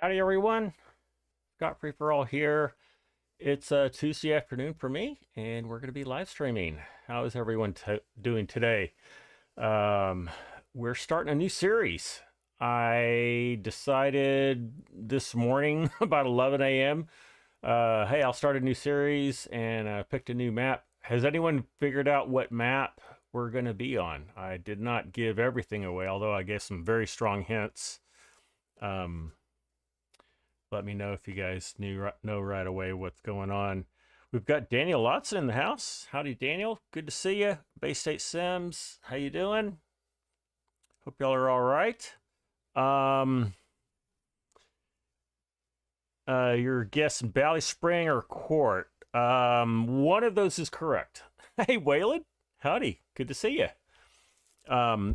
Howdy everyone, ScottFreeforall here. It's a Tuesday afternoon for me, and we're going to be live streaming. How is everyone doing today? We're starting a new series. I decided this morning about 11 a.m. Hey, I'll start a new series, and I picked a new map. Has anyone figured out what map we're going to be on? I did not give everything away, although I gave some very strong hints. Let me know if you guys know right away what's going on. We've got Daniel Lotson in the house. Howdy, Daniel. Good to see you. Bay State Sims. How you doing? Hope y'all are all right. Your guess in Valley Spring or Court. One of those is correct. Hey, Waylon. Howdy. Good to see you.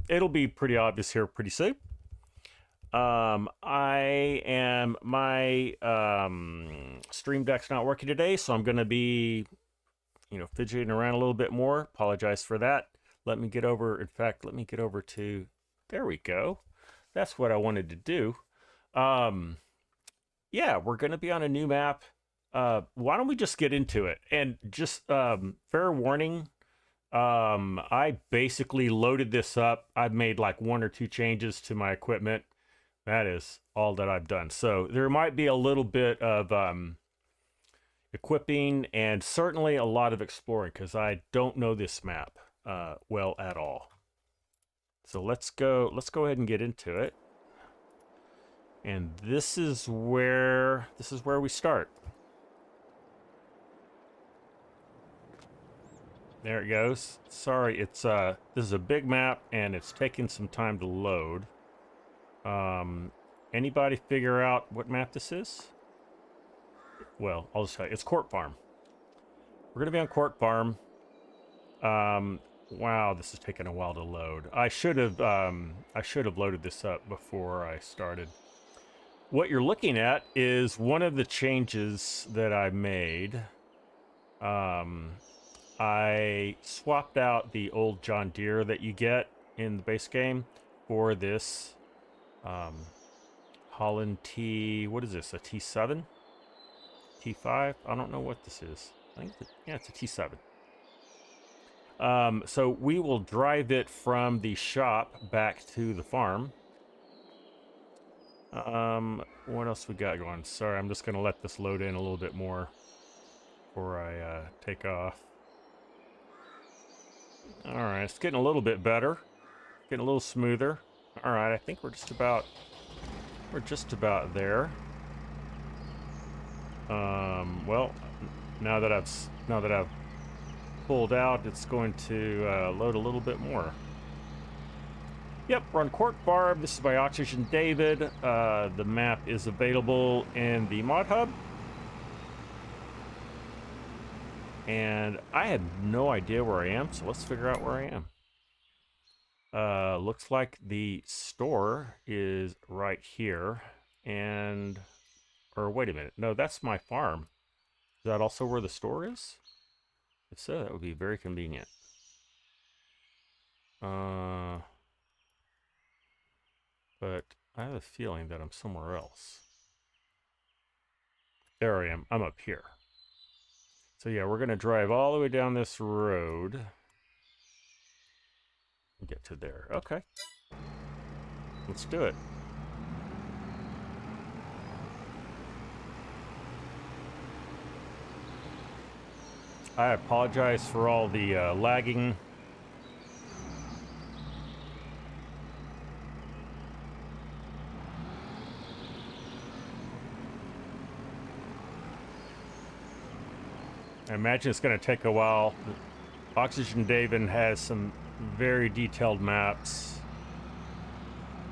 It'll be pretty obvious here pretty soon. My Stream Deck's not working today, so I'm going to be, fidgeting around a little bit more. Apologize for that. Let me get over, in fact, let me get over to, there we go. That's what I wanted to do. Yeah, we're going to be on a new map. Why don't we just get into it? And just, fair warning, I basically loaded this up. I've made like 1 or 2 changes to my equipment. That is all that I've done. So there might be a little bit of equipping and certainly a lot of exploring because I don't know this map well at all. So let's go ahead and get into it. And this is where we start. There it goes. Sorry, it's this is a big map and it's taking some time to load. Anybody figure out what map this is? Well, I'll just tell you. It's Court Farm. We're gonna be on Court Farm. Wow, this is taking a while to load. I should have loaded this up before I started. What you're looking at is one of the changes that I made. I swapped out the old John Deere that you get in the base game for this Holland T, what is this, a T7? T5. I don't know what this is. I think yeah, it's a T7. So we will drive it from the shop back to the farm. What else we got going? Sorry, I'm just gonna let this load in a little bit more before I take off. All right, it's getting a little bit better, getting a little smoother. All right, I think we're just about there. Well, now that I've pulled out, it's going to load a little bit more. Yep, we're on Court Farm. This is by Oxygen David. The map is available in the mod hub. And I had no idea where I am, so let's figure out where I am. Looks like the store is right here. Or wait a minute. No, that's my farm. Is that also where the store is? If so, that would be very convenient. But I have a feeling that I'm somewhere else. There I am. I'm up here. So yeah, we're going to drive all the way down this road and get to there. Okay. Let's do it. I apologize for all the lagging. I imagine it's going to take a while. Oxygen David has some very detailed maps,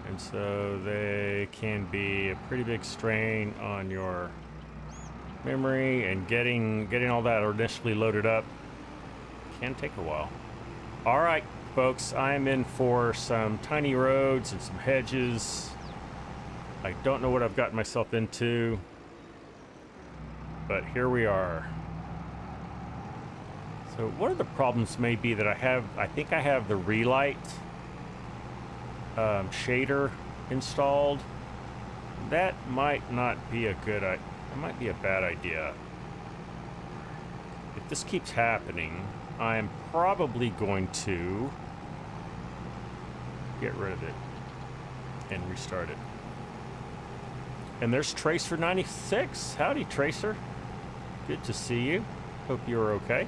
and so they can be a pretty big strain on your memory, and getting all that initially loaded up can take a while. All right, folks, I'm in for some tiny roads and some hedges. I don't know what I've gotten myself into, but here we are. So one of the problems may be that I think I have the relight shader installed. That might not be a good idea. It might be a bad idea. If this keeps happening, I'm probably going to get rid of it and restart it. And there's Tracer96. Howdy, Tracer. Good to see you. Hope you're okay.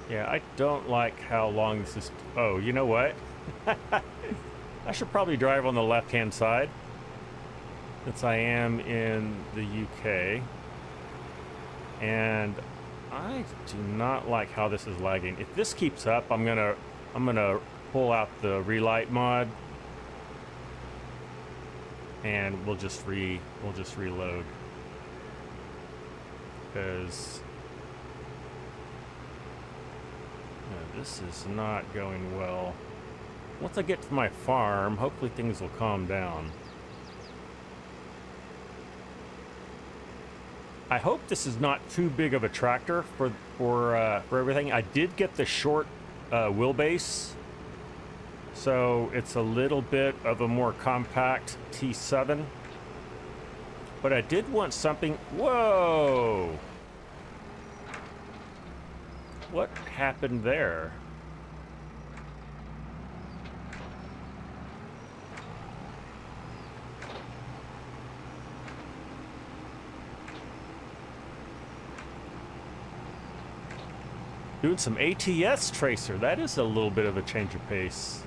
Yeah, I don't like how long this is. Oh, you know what? I should probably drive on the left-hand side, since I am in the UK. And I do not like how this is lagging. If this keeps up, I'm gonna pull out the relight mod, and we'll just reload, because this is not going well. Once I get to my farm, hopefully things will calm down. I hope this is not too big of a tractor for everything. I did get the short wheelbase, so it's a little bit of a more compact T7. But I did want something. Whoa! What happened there? Doing some ATS, Tracer. That is a little bit of a change of pace.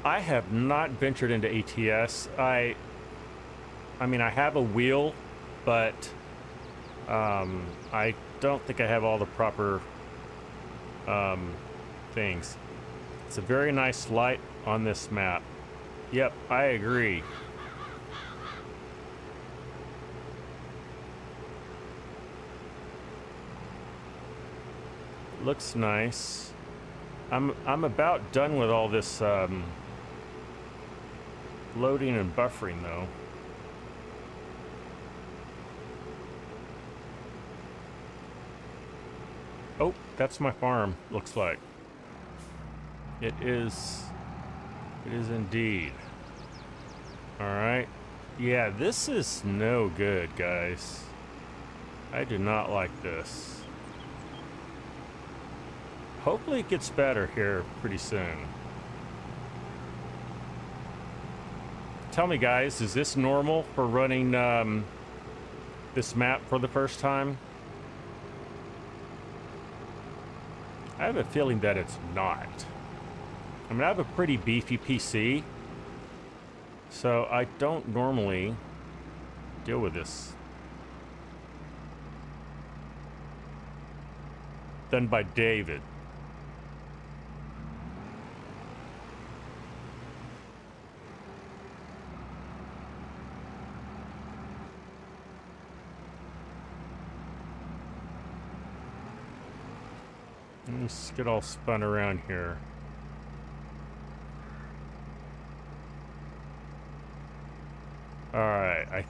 I have not ventured into ATS. I mean, I have a wheel, but I don't think I have all the proper things. It's a very nice light on this map. Yep, I agree. Looks nice. I'm about done with all this loading and buffering, though. Oh, that's my farm, looks like. It is indeed. All right. Yeah, this is no good, guys. I do not like this. Hopefully it gets better here pretty soon. Tell me, guys, is this normal for running this map for the first time? I have a feeling that it's not. I mean, I have a pretty beefy PC, so I don't normally deal with this. Done by David. Let's get all spun around here. All right,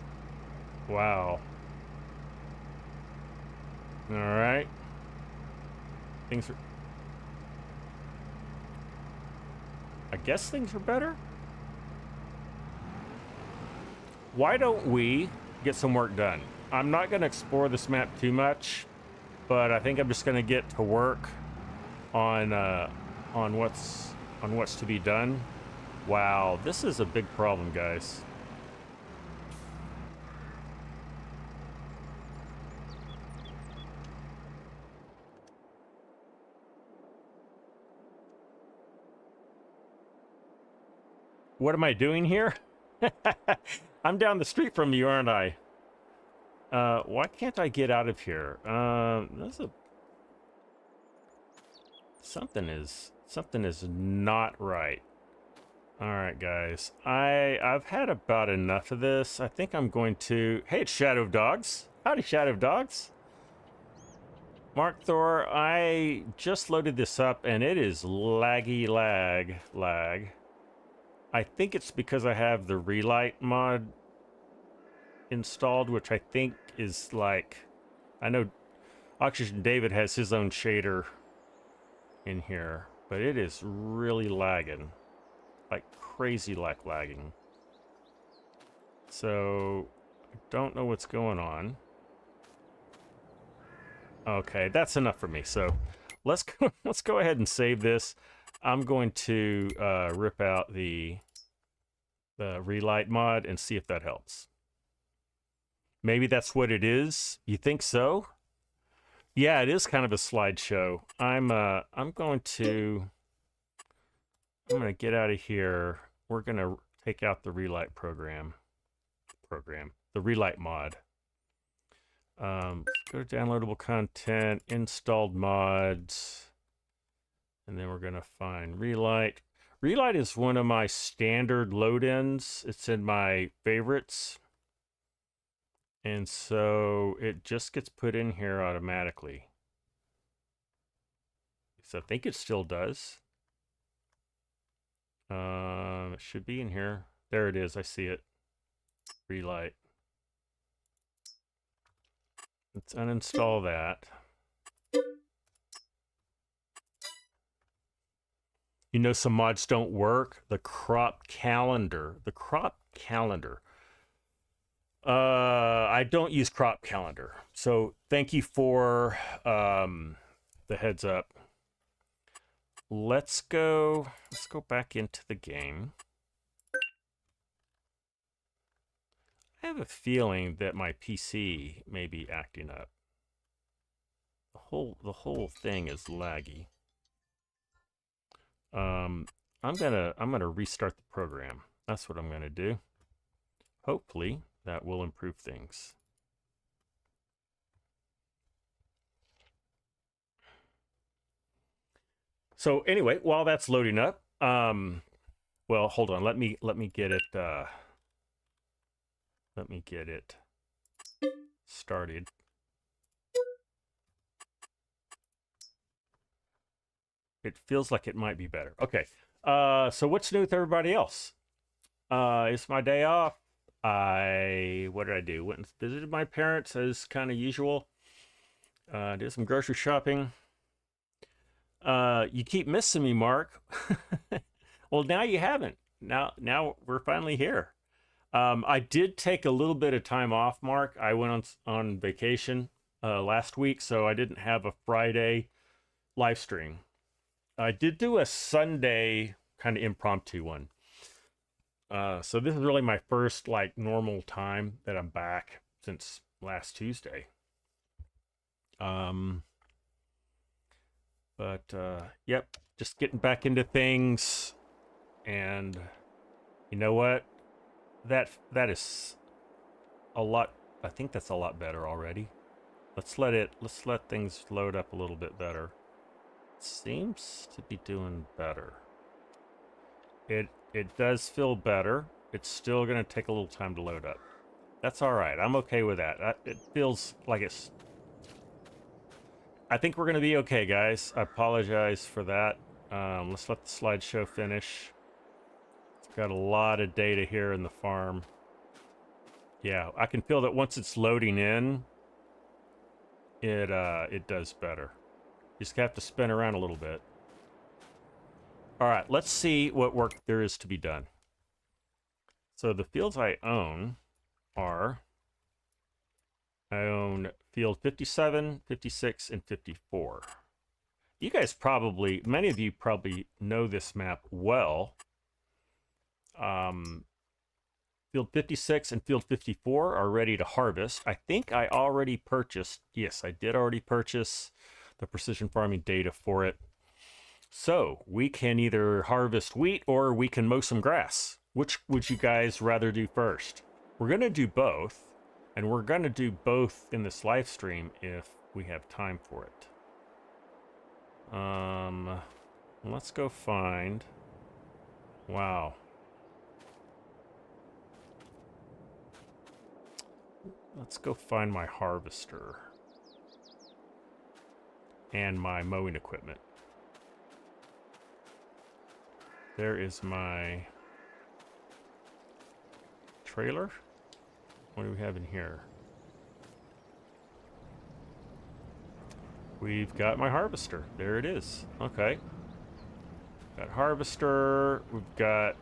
wow. All right. Things are... I guess things are better? Why don't we get some work done? I'm not going to explore this map too much, but I think I'm just going to get to work on what's to be done. Wow, this is a big problem, guys. What am I doing here? I'm down the street from you, aren't I? Why can't I get out of here? Something is not right. All right, guys. I've had about enough of this. I think I'm going to... Hey, it's Shadow of Dogs. Howdy, Shadow of Dogs. Mark Thor, I just loaded this up, and it is laggy lag. I think it's because I have the Relight mod installed, which I think is like... I know Oxygen David has his own shader in here, but it is really lagging. Like crazy lagging. So I don't know what's going on. Okay, that's enough for me. So let's go ahead and save this. I'm going to rip out the Relight mod and see if that helps. Maybe that's what it is. You think so? Yeah, it is kind of a slideshow. I'm going to get out of here. We're going to take out the Relight the Relight mod. Go to downloadable content, installed mods, and then we're going to find Relight. Relight is one of my standard load-ins. It's in my favorites. And so it just gets put in here automatically. So I think it still does. It should be in here. There it is. I see it. Relight. Let's uninstall that. You know, some mods don't work. The crop calendar. I don't use crop calendar. So thank you for the heads up. Let's go back into the game. I have a feeling that my PC may be acting up. The whole thing is laggy. I'm gonna restart the program. That's what I'm gonna do. Hopefully that will improve things. So anyway, while that's loading up, well, hold on. Let me get it. Let me get it started. It feels like it might be better. Okay. So what's new with everybody else? It's my day off. What did I do? Went and visited my parents as kind of usual. Did some grocery shopping. You keep missing me, Mark. Well, now you haven't. Now we're finally here. I did take a little bit of time off, Mark. I went on vacation last week, so I didn't have a Friday live stream. I did do a Sunday kind of impromptu one. So this is really my first like normal time that I'm back since last Tuesday. Yep, just getting back into things, and you know what? That is a lot. I think that's a lot better already. Let's let things load up a little bit better. It seems to be doing better. It does feel better. It's still going to take a little time to load up. That's all right. I'm okay with that. It feels like it's... I think we're going to be okay, guys. I apologize for that. Let's let the slideshow finish. It's got a lot of data here in the farm. Yeah, I can feel that once it's loading in, it does better. You just have to spin around a little bit. All right, let's see what work there is to be done. So the fields I own are... I own field 57, 56, and 54. You guys probably, many of you probably know this map well. Field 56 and field 54 are ready to harvest. I think I already purchased, yes, I did already purchase the precision farming data for it. So we can either harvest wheat or we can mow some grass. Which would you guys rather do first? We're going to do both. And we're going to do both in this live stream if we have time for it. Let's go find... Wow. Let's go find my harvester. And my mowing equipment. There is my trailer. What do we have in here? We've got my harvester. There it is. Okay. Got harvester. We've got...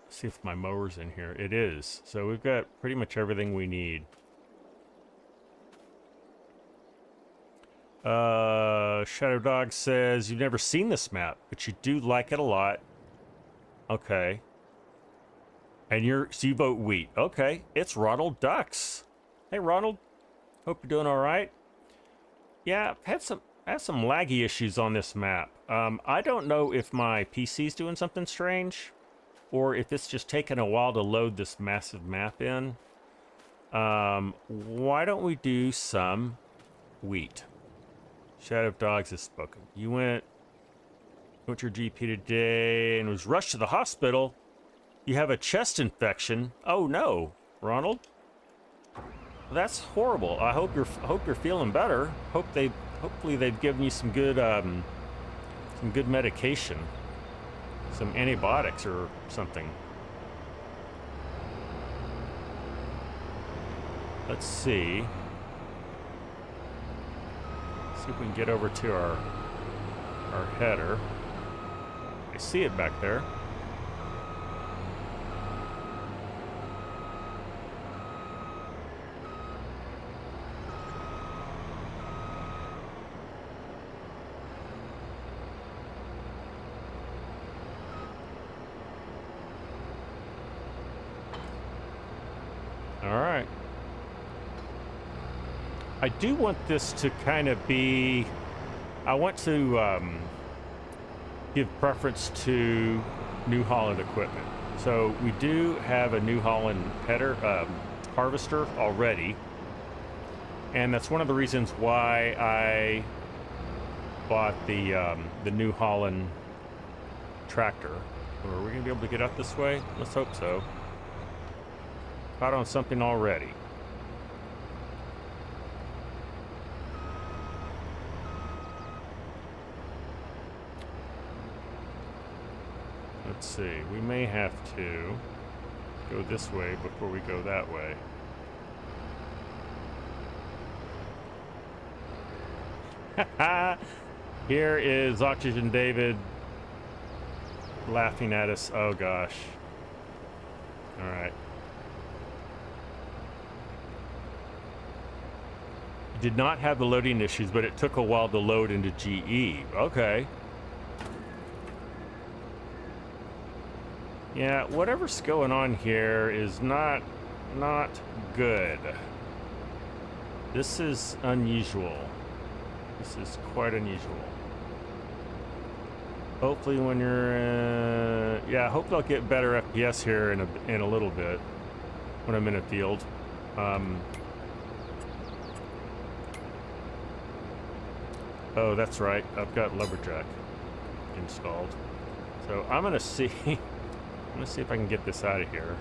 Let's see if my mower's in here. It is. So we've got pretty much everything we need. Shadow Dog says, you've never seen this map, but you do like it a lot. Okay. And so you vote wheat. Okay. It's Ronald Ducks. Hey, Ronald. Hope you're doing all right. Yeah, I've had some laggy issues on this map. I don't know if my PC's doing something strange or if it's just taking a while to load this massive map in. Why don't we do some wheat? Shadow of Dogs has spoken. You went to your GP today and was rushed to the hospital. You have a chest infection. Oh no, Ronald. That's horrible. I hope you're feeling better. Hopefully they've given you some good medication, some antibiotics or something. Let's see. See if we can get over to our header. I see it back there. All right. I do want this to kind of be... I want to give preference to New Holland equipment. So we do have a New Holland header harvester already. And that's one of the reasons why I bought the New Holland tractor. Are we going to be able to get up this way? Let's hope so. Caught on something already. Let's see, we may have to go this way before we go that way. Here is Oxygen David laughing at us. Oh gosh. All right. Did not have the loading issues, but it took a while to load into GE. Okay. Yeah, whatever's going on here is not good. This is unusual. This is quite unusual. Hopefully when you're yeah, hopefully I'll get better FPS here in a little bit when I'm in a field. Oh, that's right. I've got Lumberjack installed. So I'm gonna see I'm gonna see if I can get this out of here.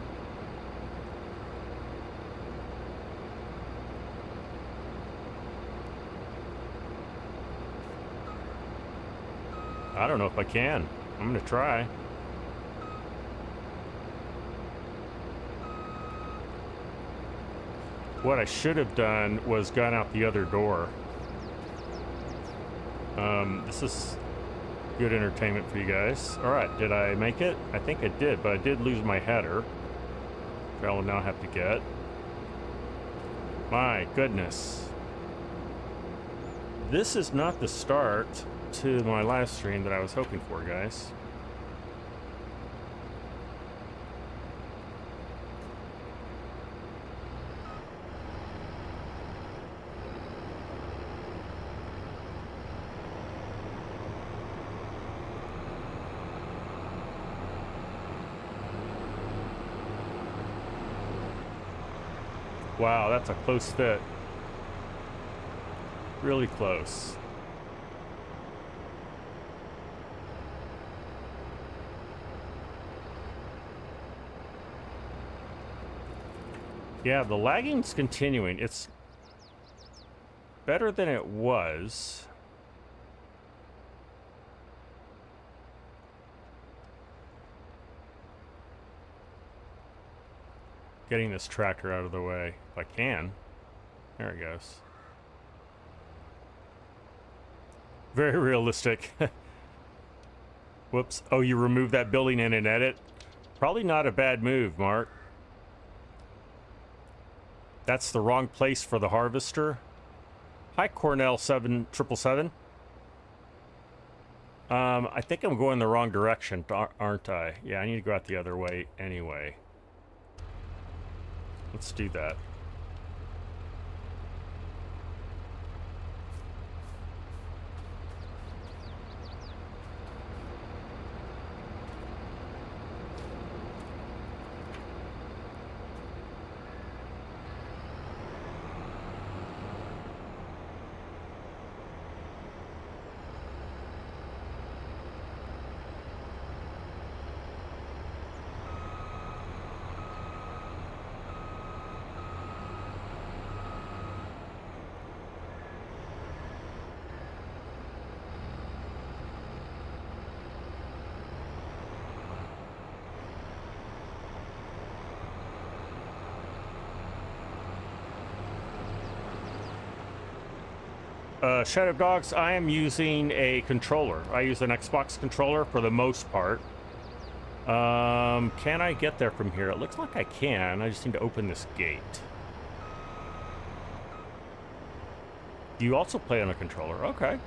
I don't know if I can. I'm gonna try. What I should have done was gone out the other door. This is good entertainment for you guys. All right, did I make it? I think I did, but I did lose my header, which I will now have to get. My goodness. This is not the start to my live stream that I was hoping for, guys. Wow, that's a close fit. Really close. Yeah, the lagging's continuing. It's better than it was. Getting this tractor out of the way, if I can. There it goes. Very realistic. Whoops. Oh, you removed that building in an edit? Probably not a bad move, Mark. That's the wrong place for the harvester. Hi, Cornell 7777. I think I'm going the wrong direction, aren't I? Yeah, I need to go out the other way anyway. Let's do that. Shadow Dogs, I am using a controller. I use an Xbox controller for the most part. Can I get there from here? It looks like I can. I just need to open this gate. Do you also play on a controller? Okay.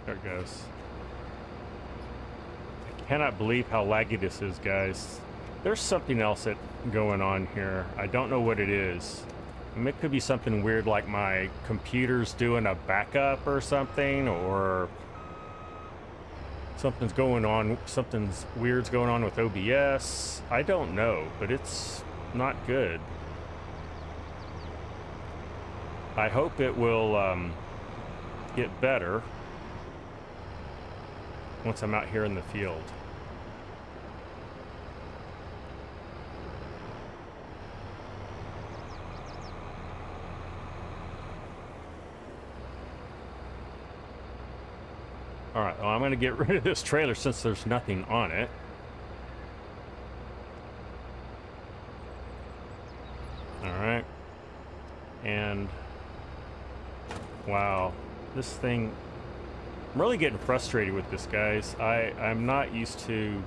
There it goes. I cannot believe how laggy this is, guys. There's something else going on here. I don't know what it is. I mean, it could be something weird like my computer's doing a backup or something, or something's going on, something's weird's going on with OBS. I don't know, but it's not good. I hope it will get better once I'm out here in the field. All right, well, I'm going to get rid of this trailer since there's nothing on it. All right. And wow, this thing, I'm really getting frustrated with this, guys. I'm not used to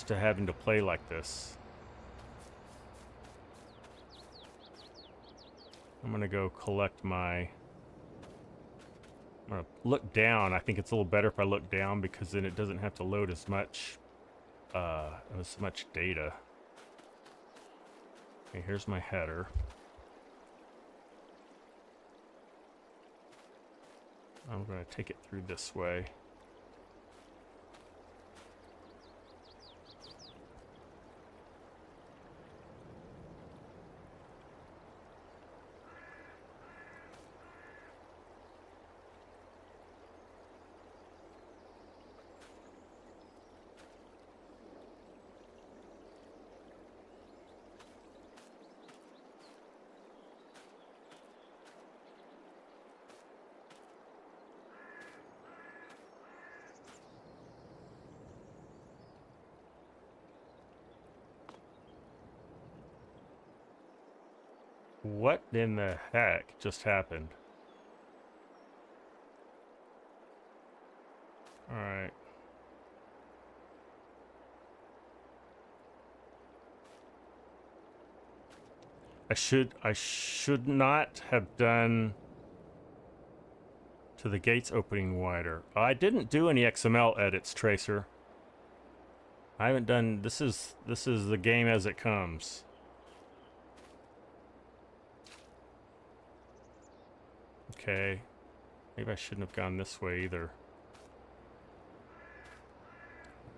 having to play like this. I'm gonna go collect my, I'm gonna look down. I think it's a little better if I look down because then it doesn't have to load as much data. Okay, here's my header. I'm gonna take it through this way. What in the heck just happened? All right. I should not have done to the gates opening wider. I didn't do any XML edits, Tracer. I haven't done, this is the game as it comes. Okay, maybe I shouldn't have gone this way either.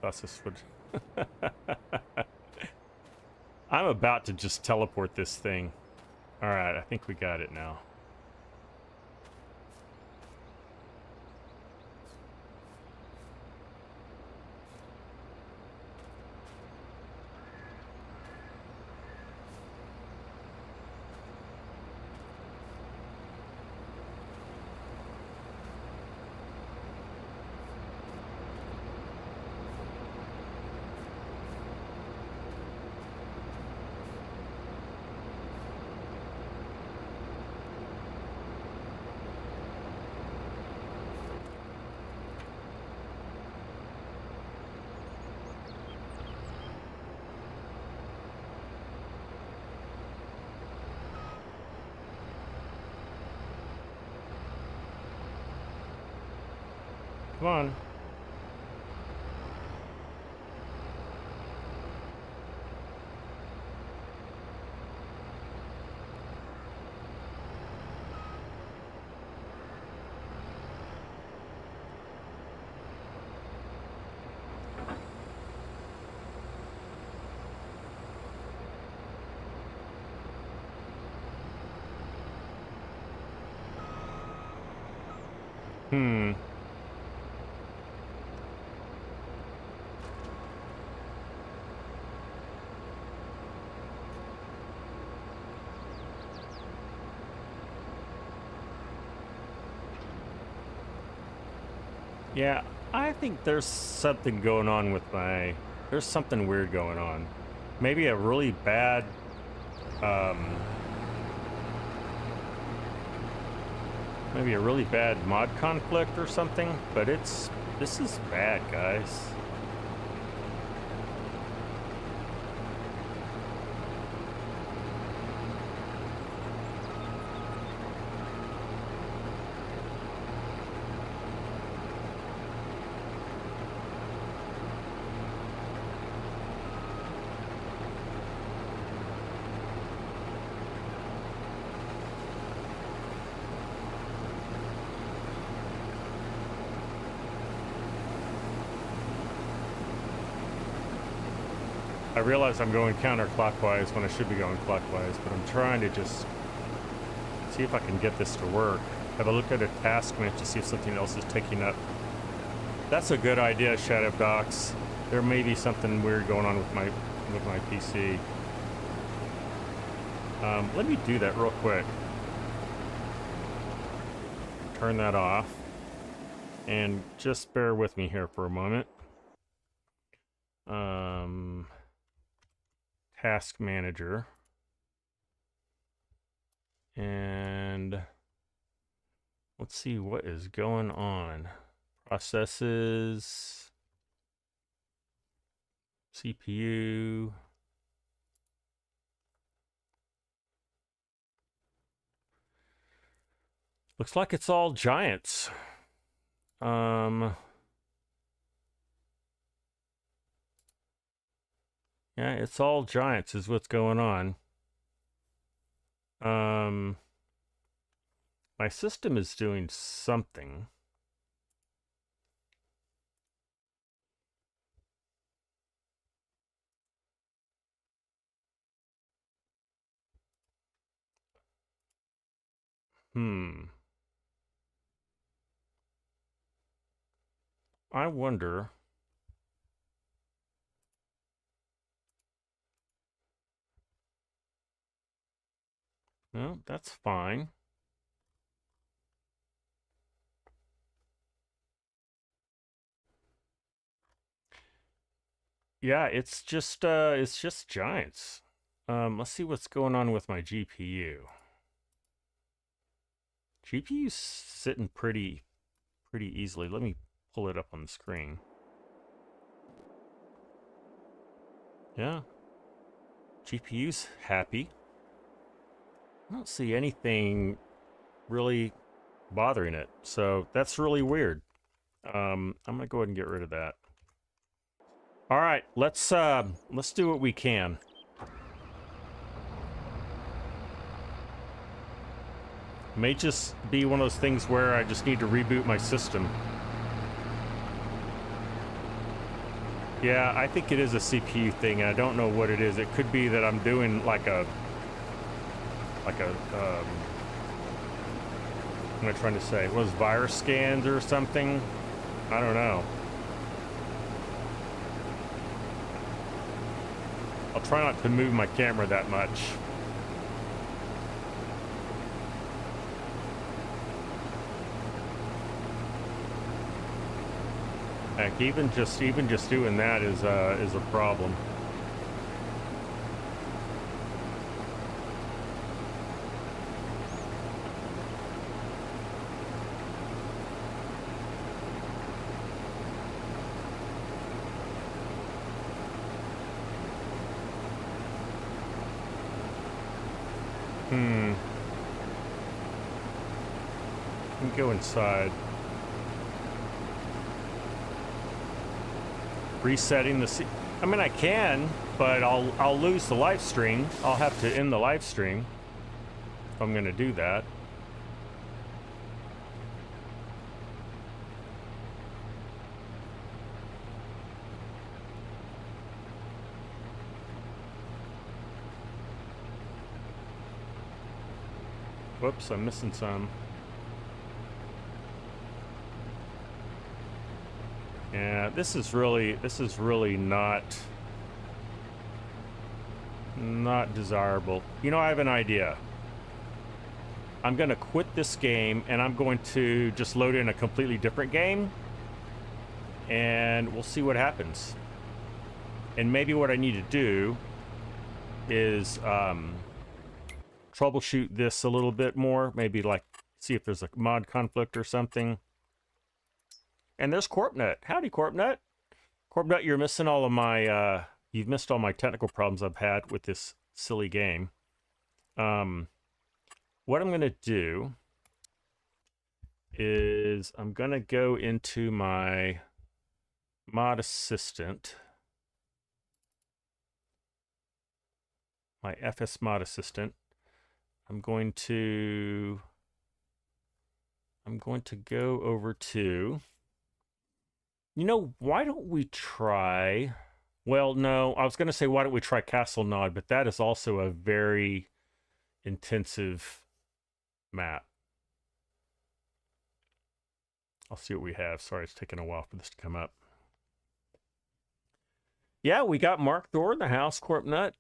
Thought this would... I'm about to just teleport this thing. Alright, I think we got it now. Come on. Yeah, I think there's something going on with my... There's something weird going on. Maybe a really bad... maybe a really bad mod conflict or something, but this is bad, guys. I realize I'm going counterclockwise when I should be going clockwise, but I'm trying to just see if I can get this to work. Have a look at a task menu to see if something else is taking up. That's a good idea, Shadow Docs. There may be something weird going on with my PC. Let me do that real quick. turn that off. And just bear with me here for a moment. Task manager. And let's see what is going on. Processes. CPU. Looks like it's all giants. Yeah, it's all giants is what's going on. My system is doing something. I wonder. No, that's fine. Yeah, it's just giants. Let's see what's going on with my GPU. GPU's sitting pretty easily. Let me pull it up on the screen. Yeah. GPU's happy. I don't see anything really bothering it. So that's really weird. I'm gonna go ahead and get rid of that. All right, let's do what we can. May just be one of those things where I just need to reboot my system. Yeah, I think it is a CPU thing. I don't know what it is. It could be that I'm doing like a what am I trying to say? Was virus scans or something? I don't know. I'll try not to move my camera that much. Heck, even just doing that is a problem. Let me go inside. Resetting the I mean, I can, but I'll lose the live stream. I'll have to end the live stream if I'm going to do that. Whoops, I'm missing some. Yeah, this is really not desirable. You know, I have an idea. I'm going to quit this game and I'm going to just load in a completely different game and we'll see what happens. And maybe what I need to do is troubleshoot this a little bit more, maybe like see if there's a mod conflict or something. And there's Corpnut. Howdy, Corpnut. Corpnut, you're missing all of my, you've missed all my technical problems I've had with this silly game. What I'm going to do is I'm going to go into my mod assistant, my FS mod assistant. I'm going to go over to, you know, why don't we try, well, no, I was going to say, why don't we try Castle Nod, but that is also a very intensive map. I'll see what we have. Sorry, it's taking a while for this to come up. Yeah, we got Mark Thor in the house, Corpnut.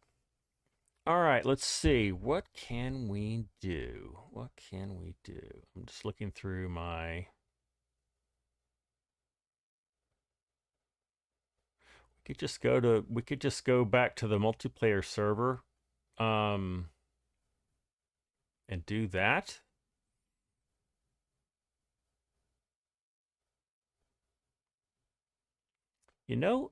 All right, let's see. What can we do? What can we do? I'm just looking through my... We could just go back to the multiplayer server and do that. You know,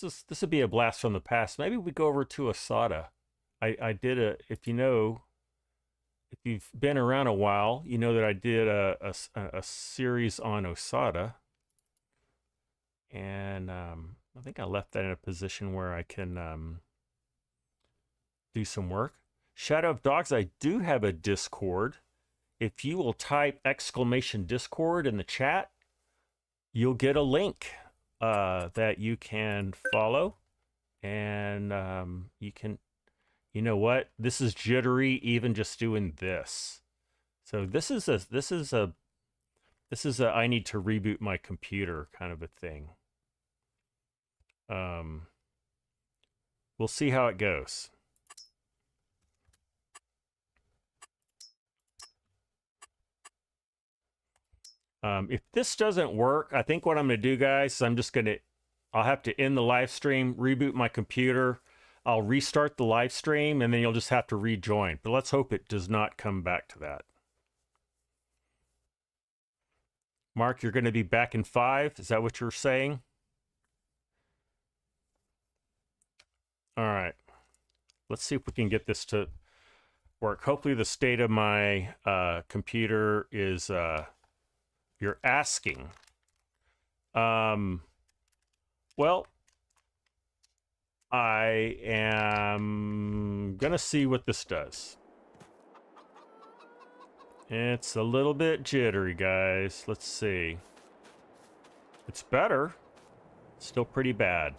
this would be a blast from the past. Maybe we go over to Asada. I did a, if you've been around a while, you know that I did a series on Osada. And I think I left that in a position where I can do some work. Shadow of Dogs, I do have a Discord. If you will type !Discord in the chat, you'll get a link that you can follow. And you can, you know what? This is jittery even just doing this. So this is a I need to reboot my computer kind of a thing. We'll see how it goes. If this doesn't work, I think what I'm going to do, guys, is I'll have to end the live stream, reboot my computer. I'll restart the live stream, and then you'll just have to rejoin. But let's hope it does not come back to that. Mark, you're going to be back in 5. Is that what you're saying? All right. Let's see if we can get this to work. Hopefully the state of my computer is... you're asking. Well, I am going to see what this does. It's a little bit jittery, guys. Let's see. It's better. Still pretty bad.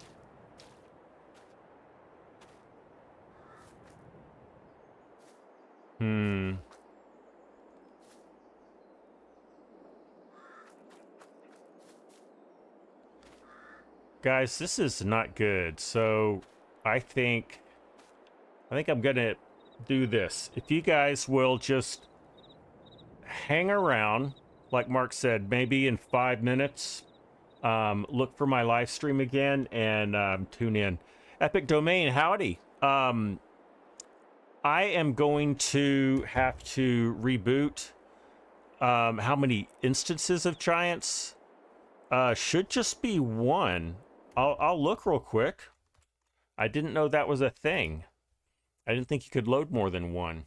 Guys, this is not good. So I think I'm gonna do this. If you guys will just hang around, like Mark said, maybe in 5 minutes, look for my live stream again and tune in. Epic Domain, howdy. I am going to have to reboot. How many instances of Giants? Should just be 1. I'll look real quick. I didn't know that was a thing. I didn't think you could load more than 1.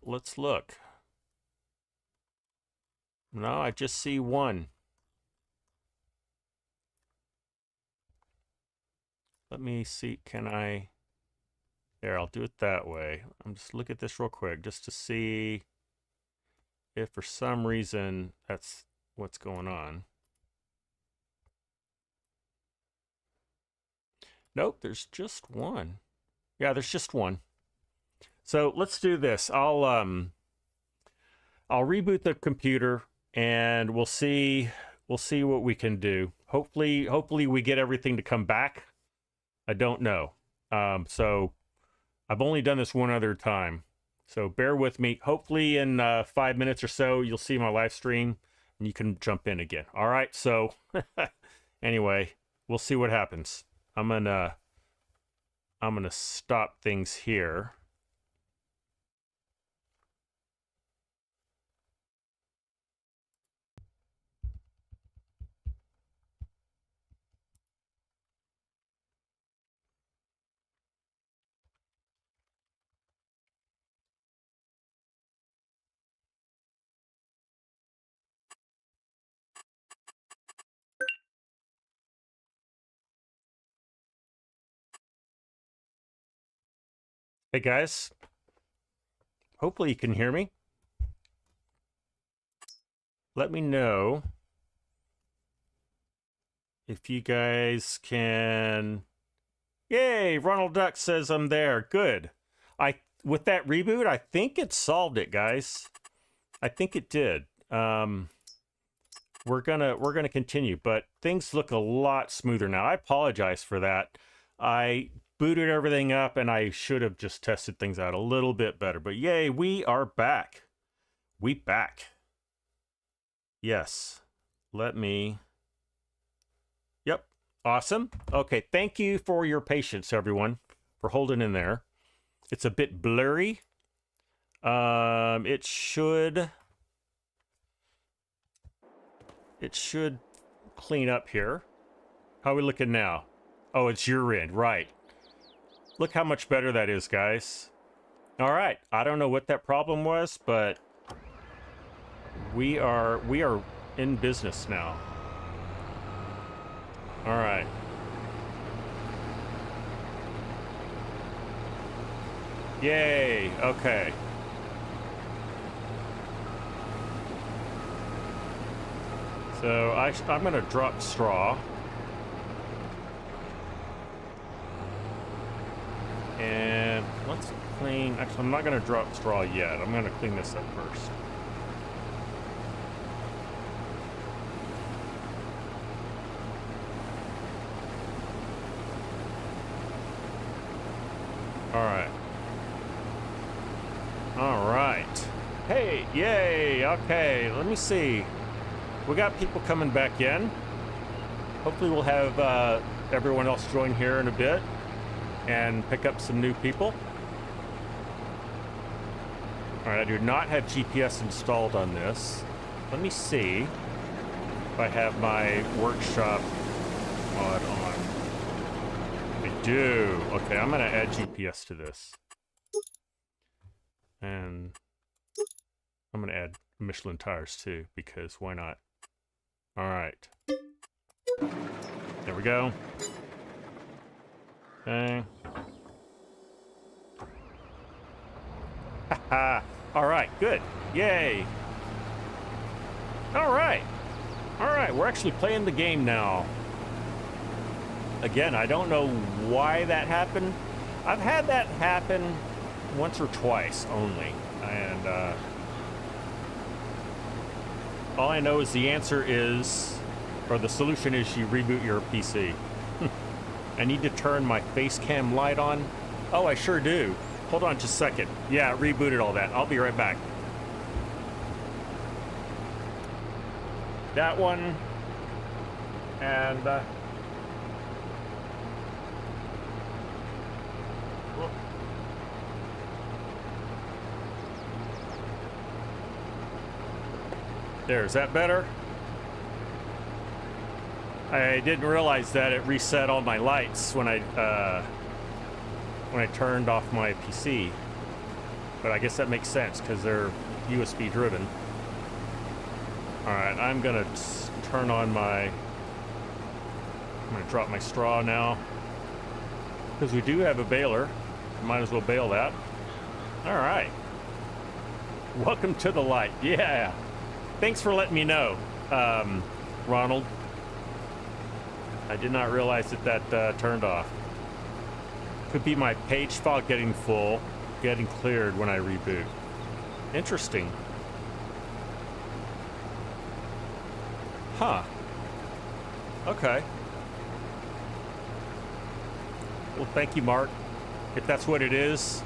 Let's look. No, I just see 1. Let me see, can I... There, I'll do it that way. I'm just look at this real quick just to see if for some reason that's what's going on. Nope, there's just 1. Yeah, there's just 1. So let's do this. I'll reboot the computer and we'll see what we can do. Hopefully we get everything to come back. I don't know. So I've only done this one other time. So bear with me. Hopefully in 5 minutes or so you'll see my live stream and you can jump in again. All right. So anyway, we'll see what happens. I'm gonna stop things here. Hey guys, hopefully you can hear me. Let me know if you guys can. Yay, Ronald Duck says I'm there. Good. With that reboot, I think it solved it, guys. I think it did. Let we're gonna continue, but things look a lot smoother now. I apologize for that. I booted everything up, and I should have just tested things out a little bit better. But yay, we are back. We back. Yes. Let me. Yep. Awesome. Okay. Thank you for your patience, everyone, for holding in there. It's a bit blurry. It should clean up here. How are we looking now? Oh, it's your end, right. Look how much better that is, guys. All right, I don't know what that problem was, but we are in business now. All right. Yay, okay. So I'm gonna drop straw. And let's clean, actually I'm not gonna drop straw yet. I'm gonna clean this up first. All right. All right. Hey, yay, okay, let me see. We got people coming back in. Hopefully we'll have everyone else join here in a bit and pick up some new people. All right, I do not have GPS installed on this. Let me see if I have my workshop mod on. I do. Okay, I'm gonna add GPS to this. And I'm gonna add Michelin tires too, because why not? All right. There we go. Okay. Haha. All right, good. Yay. All right. All right, we're actually playing the game now. Again, I don't know why that happened. I've had that happen once or twice only. And all I know is the answer is, or the solution is, you reboot your PC. I need to turn my face cam light on. Oh, I sure do. Hold on just a second. Yeah, it rebooted all that. I'll be right back. That one. And, there, is that better? I didn't realize that it reset all my lights when I turned off my PC. But I guess that makes sense because they're USB driven. All right, I'm gonna turn on my, I'm gonna drop my straw now. Because we do have a baler. Might as well bale that. All right. Welcome to the light. Yeah. Thanks for letting me know, Ronald. I did not realize that turned off. Could be my page file getting full, getting cleared when I reboot. Interesting. Huh. Okay. Well, thank you, Mark. If that's what it is.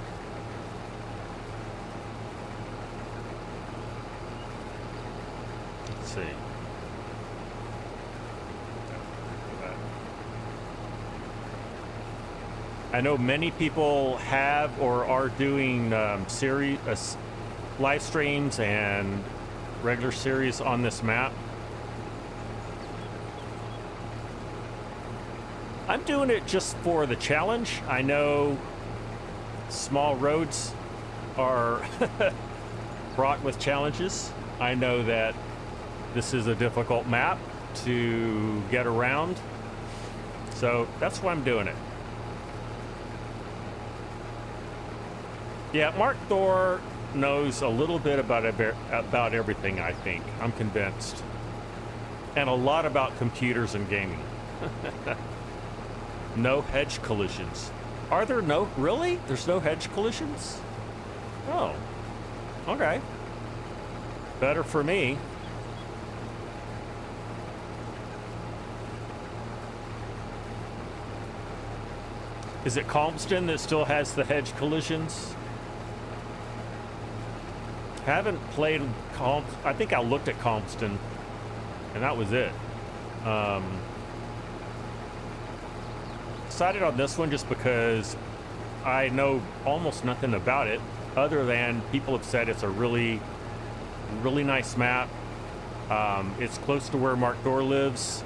Let's see. I know many people have or are doing series, live streams and regular series on this map. I'm doing it just for the challenge. I know small roads are fraught with challenges. I know that this is a difficult map to get around. So that's why I'm doing it. Yeah, Mark Thor knows a little bit about everything, I think. I'm convinced. And a lot about computers and gaming. No hedge collisions. Are there no? Really? There's no hedge collisions? Oh. Okay. Better for me. Is it Calmston that still has the hedge collisions? Haven't played Calm. I think I looked at Calmston, and that was it. Decided on this one just because I know almost nothing about it, other than people have said it's a really, really nice map. It's close to where Mark Thor lives.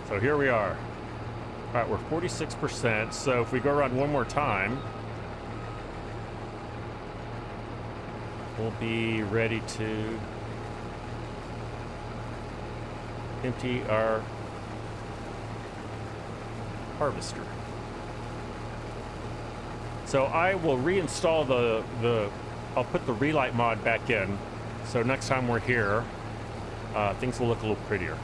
So here we are. All right, we're 46%. So if we go around one more time, we'll be ready to empty our harvester. So I will reinstall I'll put the relight mod back in. So next time we're here, things will look a little prettier.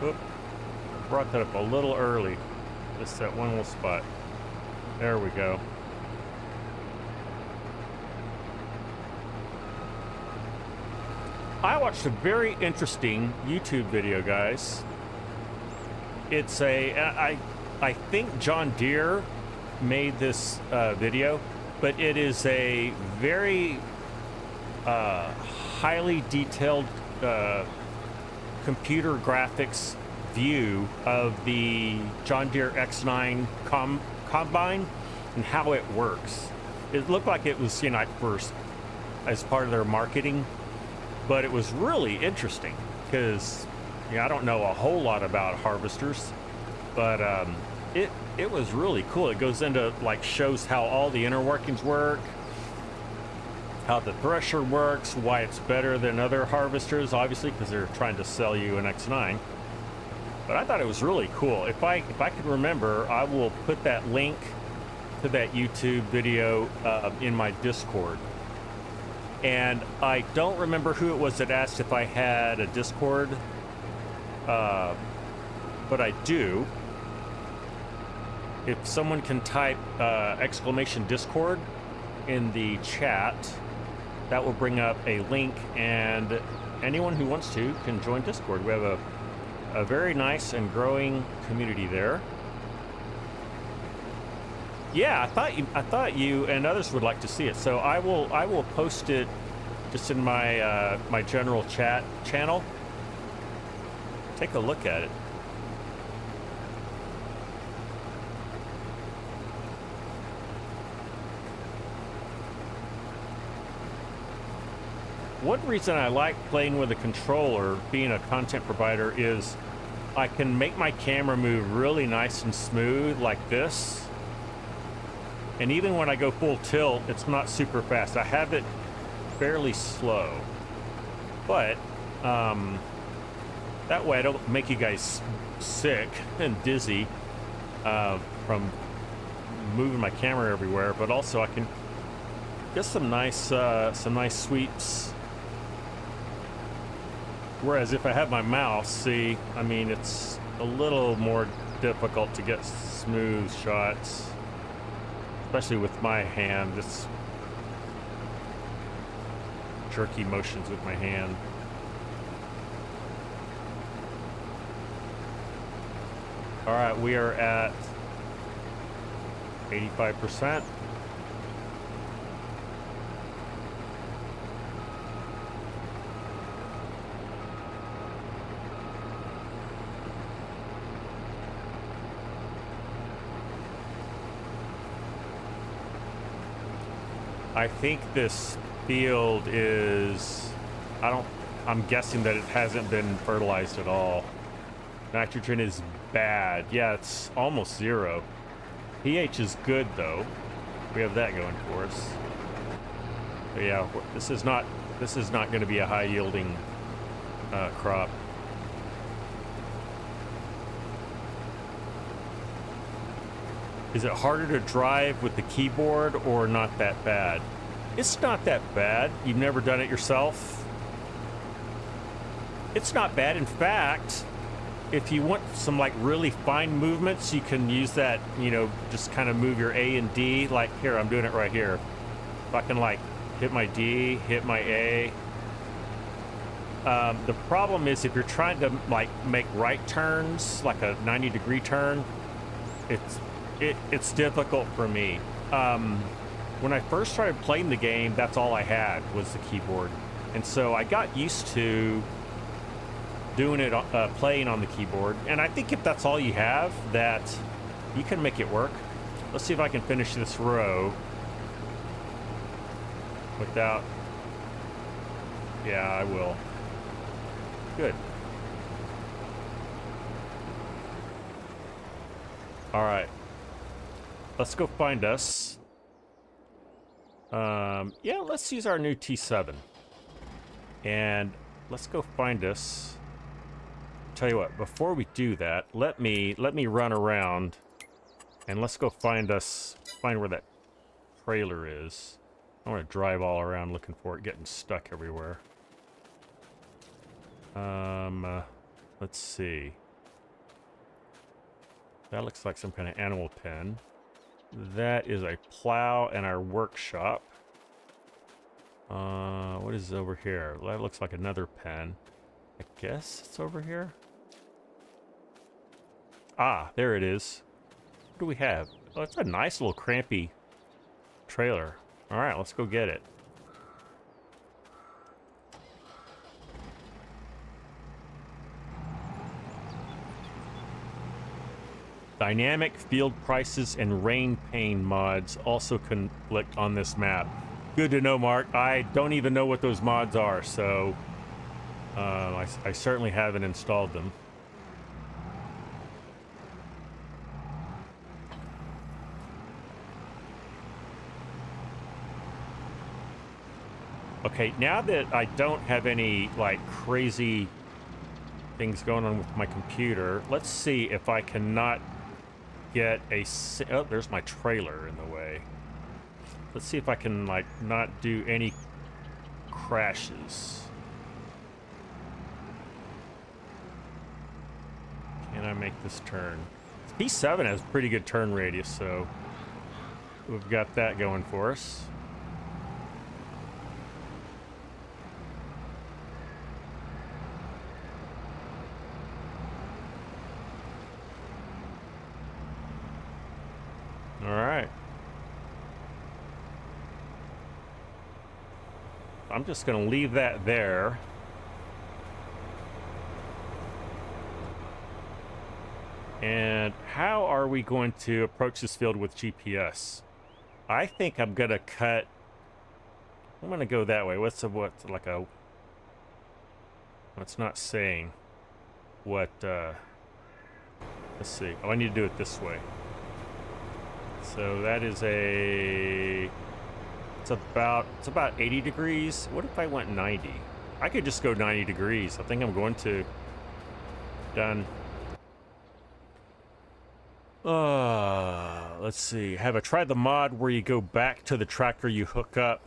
Oop, brought that up a little early. Just that one little spot. There we go. I watched a very interesting YouTube video, guys. It's I think John Deere made this video, but it is a very highly detailed computer graphics view of the John Deere X9 combine and how it works. It looked like it was, at first as part of their marketing, but it was really interesting because I don't know a whole lot about harvesters, but it was really cool. It goes into shows how all the inner workings work, how the thresher works, why it's better than other harvesters, obviously, because they're trying to sell you an X9. But I thought it was really cool. If I could remember, I will put that link to that YouTube video in my Discord. And I don't remember who it was that asked if I had a Discord, but I do. If someone can type exclamation Discord in the chat, that will bring up a link, and anyone who wants to can join Discord. We have a very nice and growing community there. Yeah, I thought you and others would like to see it, so I will post it just in my my general chat channel. Take a look at it. One reason I like playing with a controller, being a content provider, is I can make my camera move really nice and smooth like this. And even when I go full tilt, it's not super fast. I have it fairly slow. But that way I don't make you guys sick and dizzy from moving my camera everywhere. But also I can get some nice sweeps. Whereas if I have my mouse, see, I mean, it's a little more difficult to get smooth shots, especially with my hand. It's jerky motions with my hand. All right, we are at 85%. I think this field is, I'm guessing that it hasn't been fertilized at all. Nitrogen is bad. Yeah, it's almost 0. pH is good though. We have that going for us. But yeah, this is not going to be a high yielding crop. Is it harder to drive with the keyboard or not that bad? It's not that bad. You've never done it yourself. It's not bad. In fact, if you want some like really fine movements, you can use that, you know, just kind of move your A and D. Like here, I'm doing it right here. If I can like hit my D, hit my A. The problem is if you're trying to like make right turns, like a 90-degree turn, it's difficult for me. When I first started playing the game, that's all I had was the keyboard. And so I got used to doing it, playing on the keyboard. And I think if that's all you have, that you can make it work. Let's see if I can finish this row without... Yeah, I will. Good. All right. Let's go find us. Yeah, let's use our new T7. And let's go find us. Tell you what, before we do that, let me run around and let's go find where that trailer is. I want to drive all around looking for it, getting stuck everywhere. Let's see. That looks like some kind of animal pen. That is a plow and our workshop. What is over here? That looks like another pen. I guess it's over here. Ah, there it is. What do we have? Oh, it's a nice little crampy trailer. All right, let's go get it. Dynamic field prices and rain pane mods also conflict on this map. Good to know, Mark. I don't even know what those mods are, so I certainly haven't installed them. Okay, now that I don't have any like crazy things going on with my computer, let's see if I cannot get a... Oh, there's my trailer in the way. Let's see if I can like not do any crashes. Can I make this turn? P7 has pretty good turn radius, so we've got that going for us. All right. I'm just going to leave that there. And how are we going to approach this field with GPS? I think I'm going to cut... I'm going to go that way. What's like a... It's not saying what... Let's see. Oh, I need to do it this way. So that is a... It's about 80 degrees. What if I went 90? I could just go 90 degrees. I think I'm going to. Done. Let's see. Have I tried the mod where you go back to the tractor, you hook up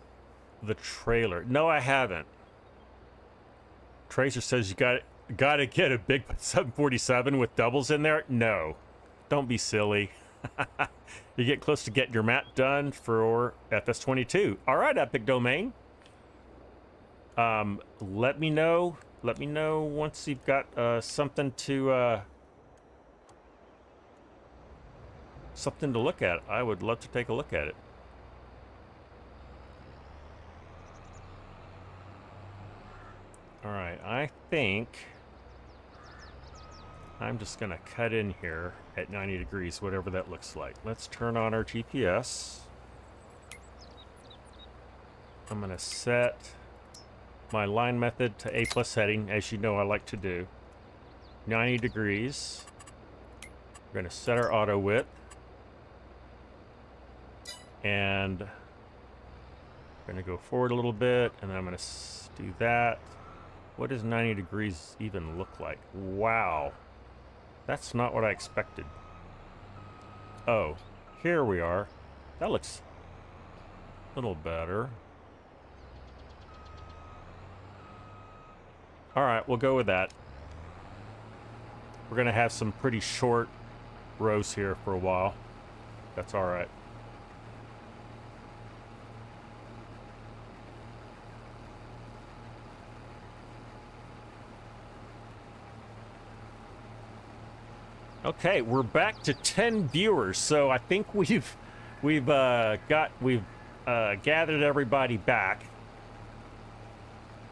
the trailer? No, I haven't. Tracer says you gotta get a big 747 with doubles in there. No, don't be silly. You get close to getting your map done for FS22. All right, Epic Domain. Let me know once you've got something to look at. I would love to take a look at it. All right, I think I'm just gonna cut in here at 90 degrees, whatever that looks like. Let's turn on our GPS. I'm going to set my line method to A+ setting, as you know I like to do. 90 degrees. We're going to set our auto width. And I'm going to go forward a little bit, and then I'm going to do that. What does 90 degrees even look like? Wow. That's not what I expected. Oh, here we are. That looks a little better. All right, we'll go with that. We're going to have some pretty short rows here for a while. That's all right. Okay, we're back to 10 viewers, so I think we've gathered everybody back.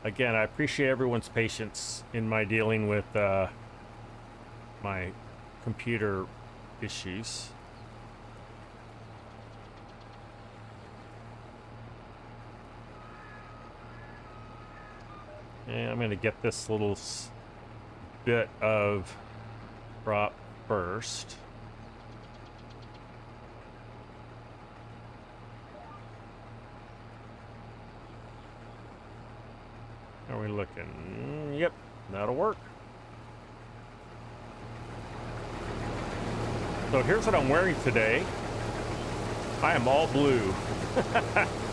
Again, I appreciate everyone's patience in my dealing with my computer issues. And I'm going to get this little bit of crop first. How are we looking? Yep, that'll work. So here's what I'm wearing today. I am all blue.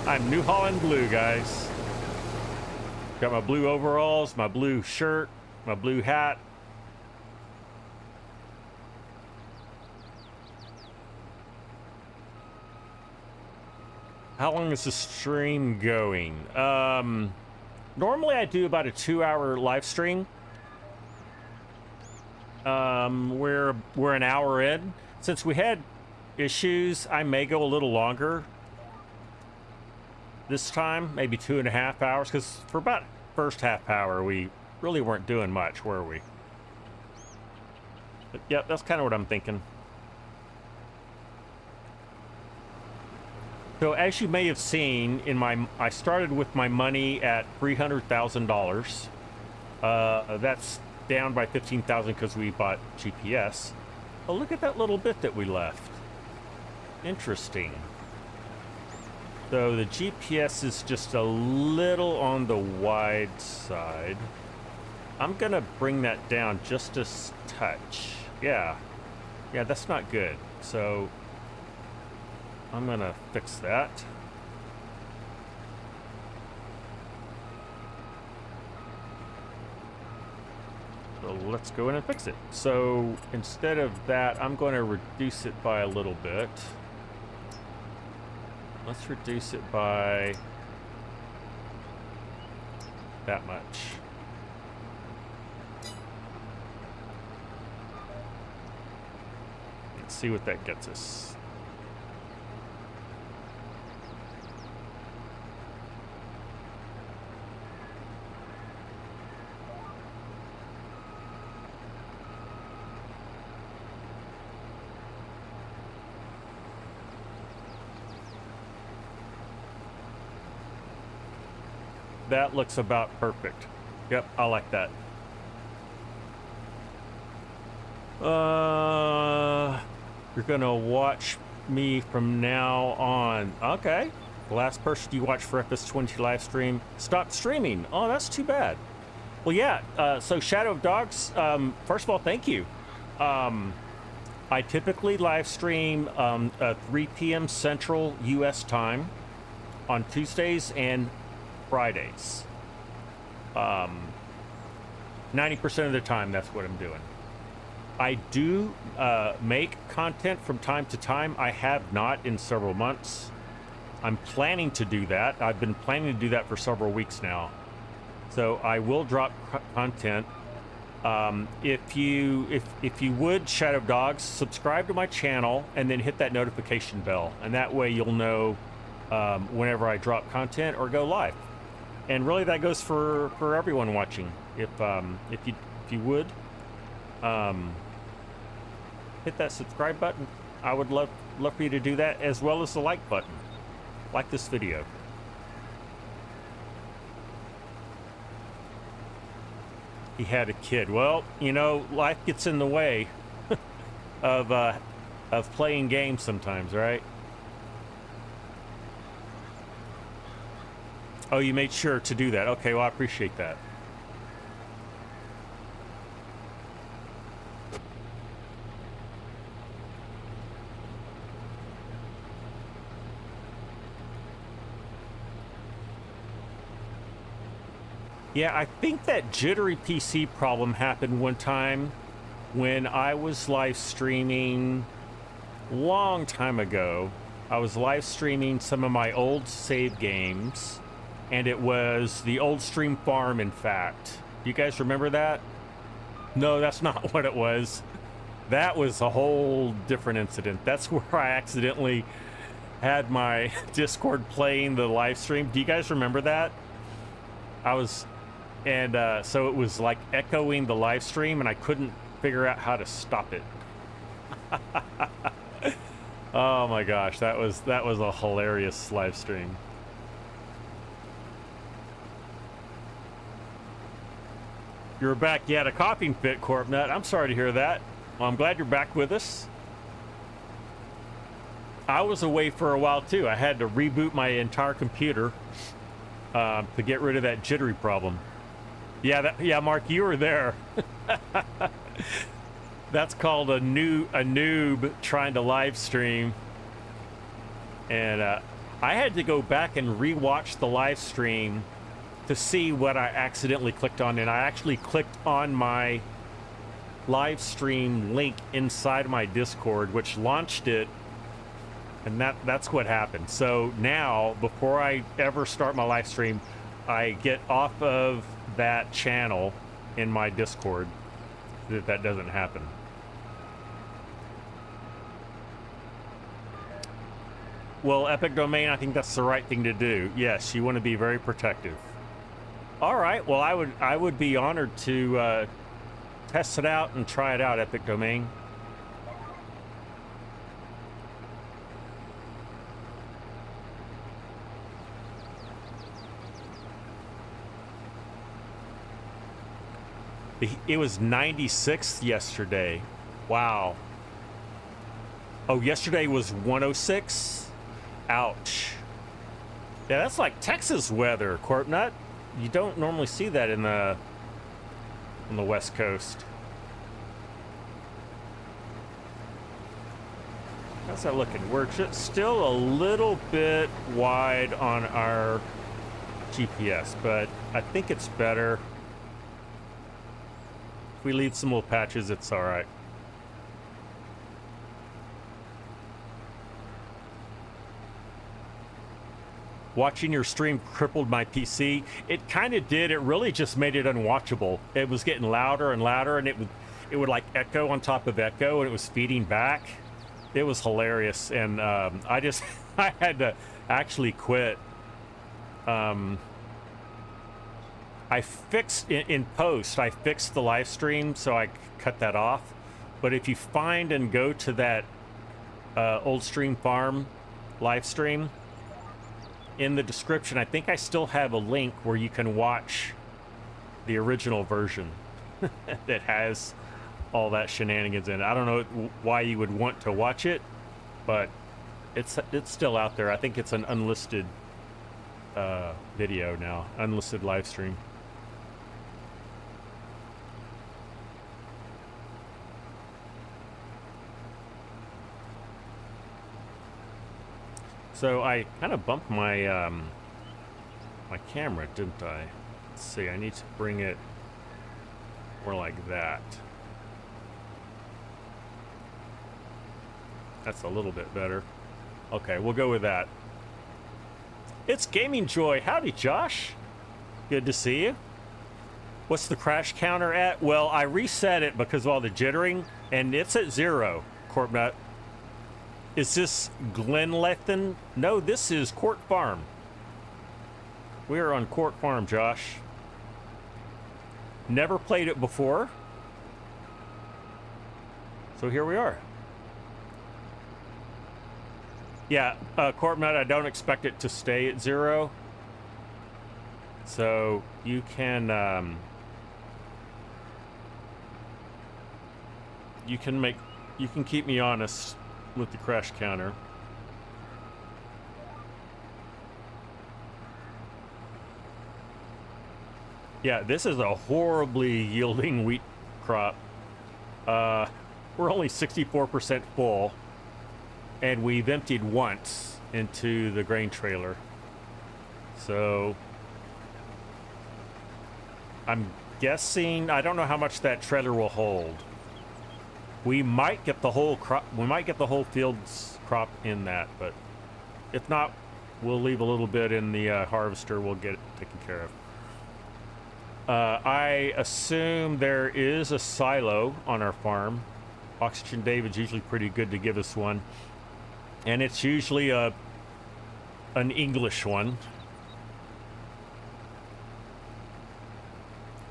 I'm New Holland blue, guys. Got my blue overalls, my blue shirt, my blue hat. How long is the stream going? Normally I do about a 2-hour live stream. We're an hour in. Since we had issues, I may go a little longer this time, maybe 2.5 hours, because for about first half hour we really weren't doing much, were we? But yeah, that's kind of what I'm thinking. So as you may have seen in I started with my money at $300,000. That's down by 15,000 because we bought GPS. Oh, look at that little bit that we left. Interesting. So the GPS is just a little on the wide side. I'm gonna bring that down just a touch. Yeah, that's not good. So I'm gonna fix that. So let's go in and fix it. So instead of that, I'm going to reduce it by a little bit. Let's reduce it by that much. Let's see what that gets us. That looks about perfect. Yep, I like that. You're gonna watch me from now on. Okay. The last person you watch for FS22 live stream stopped streaming. Oh, that's too bad. Well, yeah. So Shadow of Dogs. First of all, thank you. I typically live stream 3 p.m. Central U.S. time on Tuesdays and Fridays. 90% of the time, that's what I'm doing. I do make content from time to time. I have not in several months. I'm planning to do that. I've been planning to do that for several weeks now. So I will drop content. If you would, Shadow Dogs, subscribe to my channel and then hit that notification bell, and that way you'll know whenever I drop content or go live. And really, that goes for everyone watching. If you would hit that subscribe button, I would love for you to do that, as well as the like button. Like this video. he had a kid. Well, you know, life gets in the way of playing games sometimes, right? Oh, you made sure to do that. Okay, well, I appreciate that. Yeah, I think that jittery PC problem happened one time when I was live streaming long time ago. I was live streaming some of my old save games, and it was the old stream farm, in fact. Do you guys remember that? No, that's not what it was. That was a whole different incident. That's where I accidentally had my Discord playing the live stream. Do you guys remember that? So it was like echoing the live stream, and I couldn't figure out how to stop it. Oh my gosh, that was a hilarious live stream. You're back. You had a coughing fit, Corpnut. I'm sorry to hear that. Well, I'm glad you're back with us. I was away for a while too. I had to reboot my entire computer to get rid of that jittery problem. Yeah, Mark, you were there. That's called a noob trying to live stream. And I had to go back and rewatch the live stream to see what I accidentally clicked on. And I actually clicked on my live stream link inside my Discord, which launched it. And that's what happened. So now, before I ever start my live stream, I get off of that channel in my Discord so that doesn't happen. Well, Epic Domain, I think that's the right thing to do. Yes, you want to be very protective. All right, well, I would be honored to test it out and try it out, Epic Domain. It was 96th yesterday. Wow. Oh, yesterday was 106? Ouch. Yeah, that's like Texas weather, Corpnut. You don't normally see that on the West Coast. How's that looking? We're just still a little bit wide on our GPS, but I think it's better. If we leave some little patches, it's all right. Watching your stream crippled my PC. It kind of did. It really just made it unwatchable. It was getting louder and louder, and it would like echo on top of echo, and it was feeding back. It was hilarious, and I had to actually quit. I fixed in post. I fixed the live stream, so I cut that off. But if you find and go to that old stream farm live stream, in the description, I think I still have a link where you can watch the original version that has all that shenanigans in it. I don't know why you would want to watch it, but it's still out there. I think it's an unlisted video now, unlisted live stream. So I kind of bumped my my camera, didn't I? Let's see, I need to bring it more like that. That's a little bit better. Okay, we'll go with that. It's Gaming Joy. Howdy, Josh. Good to see you. What's the crash counter at? Well, I reset it because of all the jittering, and it's at 0, Corpnut. Is this Glenlethan? No, this is Court Farm. We are on Court Farm, Josh. Never played it before. So here we are. Yeah, Corpnut, I don't expect it to stay at 0. So you can You can keep me honest with the crash counter. Yeah, this is a horribly yielding wheat crop. We're only 64% full, and we've emptied once into the grain trailer. So I'm guessing, I don't know how much that trailer will hold. We might get the whole crop, we might get the whole field's crop in that, but if not, we'll leave a little bit in the harvester. We'll get it taken care of. I assume there is a silo on our farm. Oxygen David's usually pretty good to give us one. And it's usually an English one.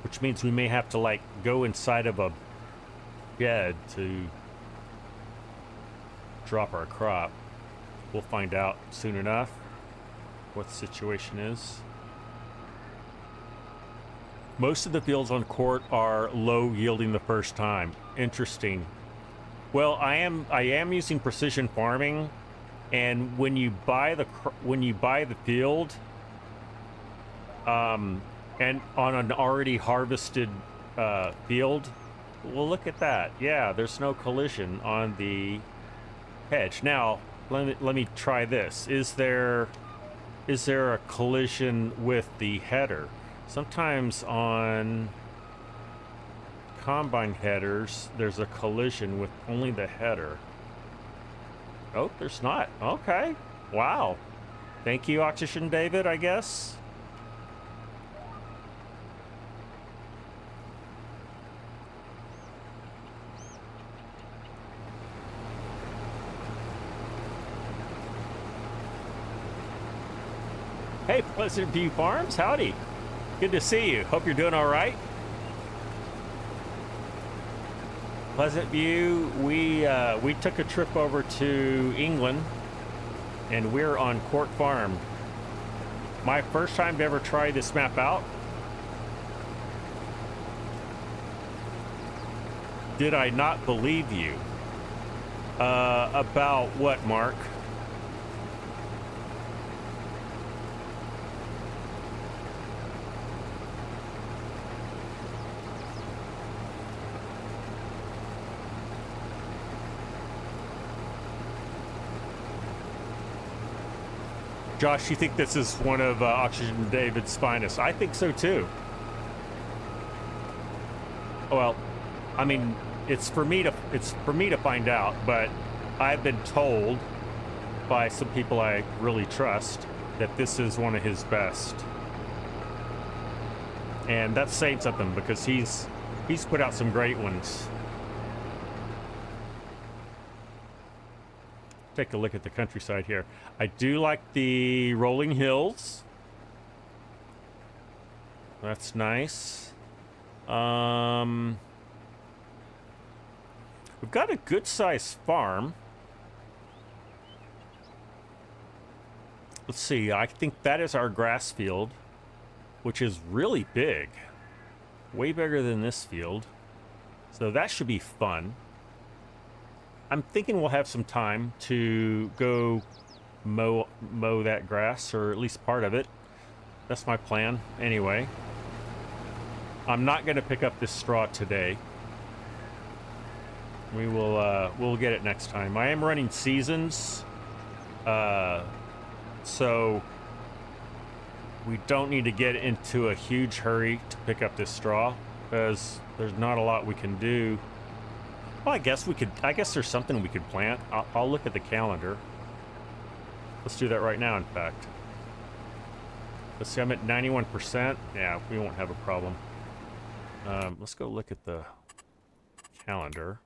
Which means we may have to, like, go inside of a shed to drop our crop. We'll find out soon enough what the situation is. Most of the fields on Court are low yielding the first time. Interesting. Well, I am using precision farming, and when you buy the field, and on an already harvested field, well, look at that. Yeah, there's no collision on the hedge. Now, let me try this. Is there a collision with the header? Sometimes on combine headers, there's a collision with only the header. Oh, there's not. Okay. Wow. Thank you, Oxygen David, I guess. Hey, Pleasant View Farms, howdy. Good to see you. Hope you're doing all right. Pleasant View, we took a trip over to England, and we're on Court Farm. My first time to ever try this map out. Did I not believe you? About what, Mark? Josh, you think this is one of Oxygen David's finest? I think so too. Well, I mean, it's for me to find out, but I've been told by some people I really trust that this is one of his best. And that's saying something, because he's put out some great ones. Take a look at the countryside here. I do like the rolling hills. That's nice. We've got a good sized farm. Let's see, I think that is our grass field, which is really big. Way bigger than this field. So that should be fun. I'm thinking we'll have some time to go mow that grass, or at least part of it. That's my plan anyway. I'm not going to pick up this straw today. We'll get it next time. I am running seasons, so we don't need to get into a huge hurry to pick up this straw, because there's not a lot we can do. Well, I guess there's something we could plant. I'll look at the calendar. Let's do that right now, in fact. Let's see, I'm at 91%. Yeah, we won't have a problem. Let's go look at the calendar.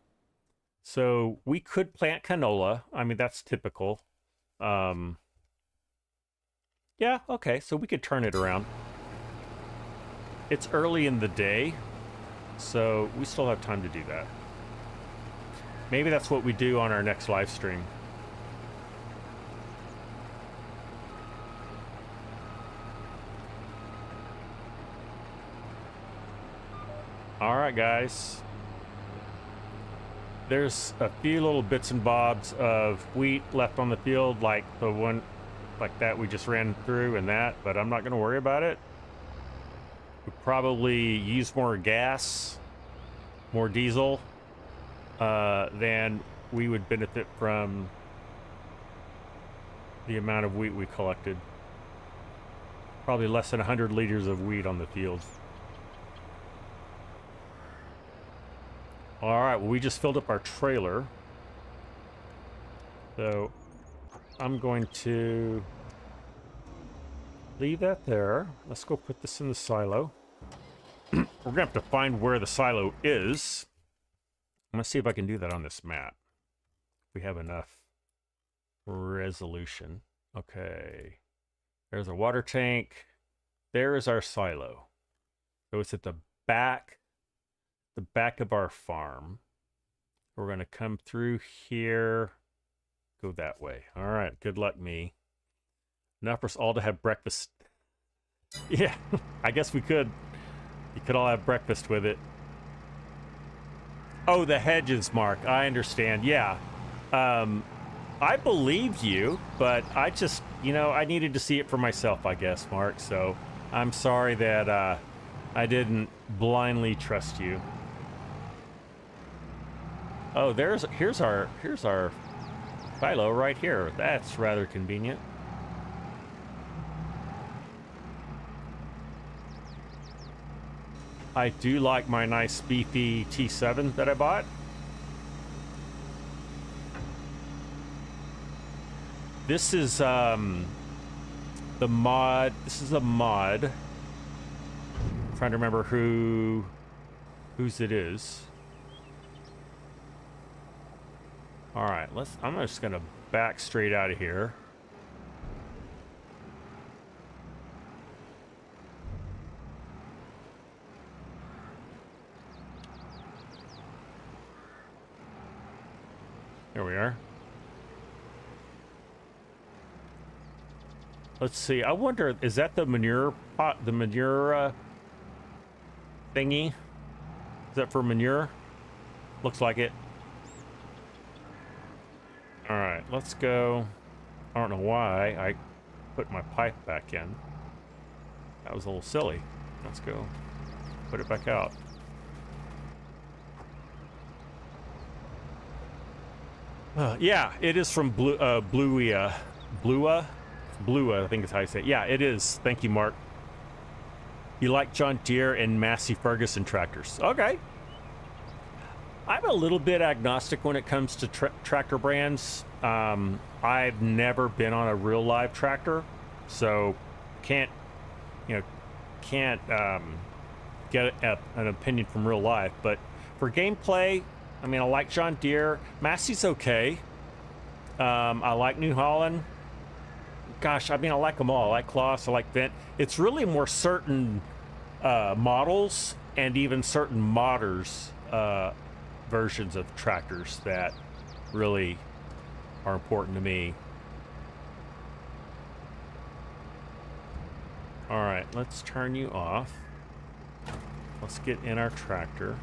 So we could plant canola. I mean, that's typical. Yeah, okay, so we could turn it around. It's early in the day, so we still have time to do that. Maybe that's what we do on our next live stream. All right, guys. There's a few little bits and bobs of wheat left on the field, like the one like that we just ran through and that, but I'm not going to worry about it. We probably use more gas, more diesel, than we would benefit from the amount of wheat we collected. Probably less than 100 liters of wheat on the field. All right, well, we just filled up our trailer. So I'm going to leave that there. Let's go put this in the silo. We're going to have to find where the silo is. I'm going to see if I can do that on this map. If we have enough resolution. Okay. There's a water tank. There is our silo. So it's at the back of our farm. We're going to come through here, go that way. All right, good luck, me. Enough for us all to have breakfast. Yeah, I guess we could. You could all have breakfast with it. Oh, the hedges, Mark. I understand. Yeah. I believed you, but I just, you know, I needed to see it for myself, I guess, Mark. So I'm sorry that I didn't blindly trust you. Oh, here's our silo right here. That's rather convenient. I do like my nice beefy T7 that I bought. This is the mod. This is a mod. I'm trying to remember whose it is. All right, I'm just gonna back straight out of here. There we are. Let's see. I wonder, is that the manure pot? The manure thingy? Is that for manure? Looks like it. All right, let's go. I don't know why I put my pipe back in. That was a little silly. Let's go put it back out. Yeah, it is from Blua, I think is how you say it. Yeah, it is. Thank you, Mark. You like John Deere and Massey Ferguson tractors. Okay. I'm a little bit agnostic when it comes to tractor brands. I've never been on a real live tractor, so can't get an opinion from real life. But for gameplay, I mean, I like John Deere. Massey's okay. I like New Holland. Gosh, I mean, I like them all. I like Kloss, I like Vent. It's really more certain models and even certain modders versions of tractors that really are important to me. All right, let's turn you off. Let's get in our tractor.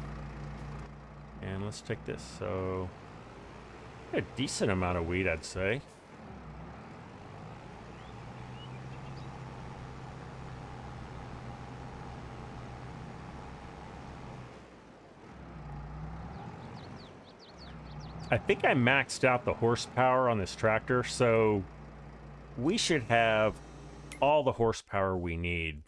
And let's take this. So, a decent amount of wheat, I'd say. I think I maxed out the horsepower on this tractor, so we should have all the horsepower we need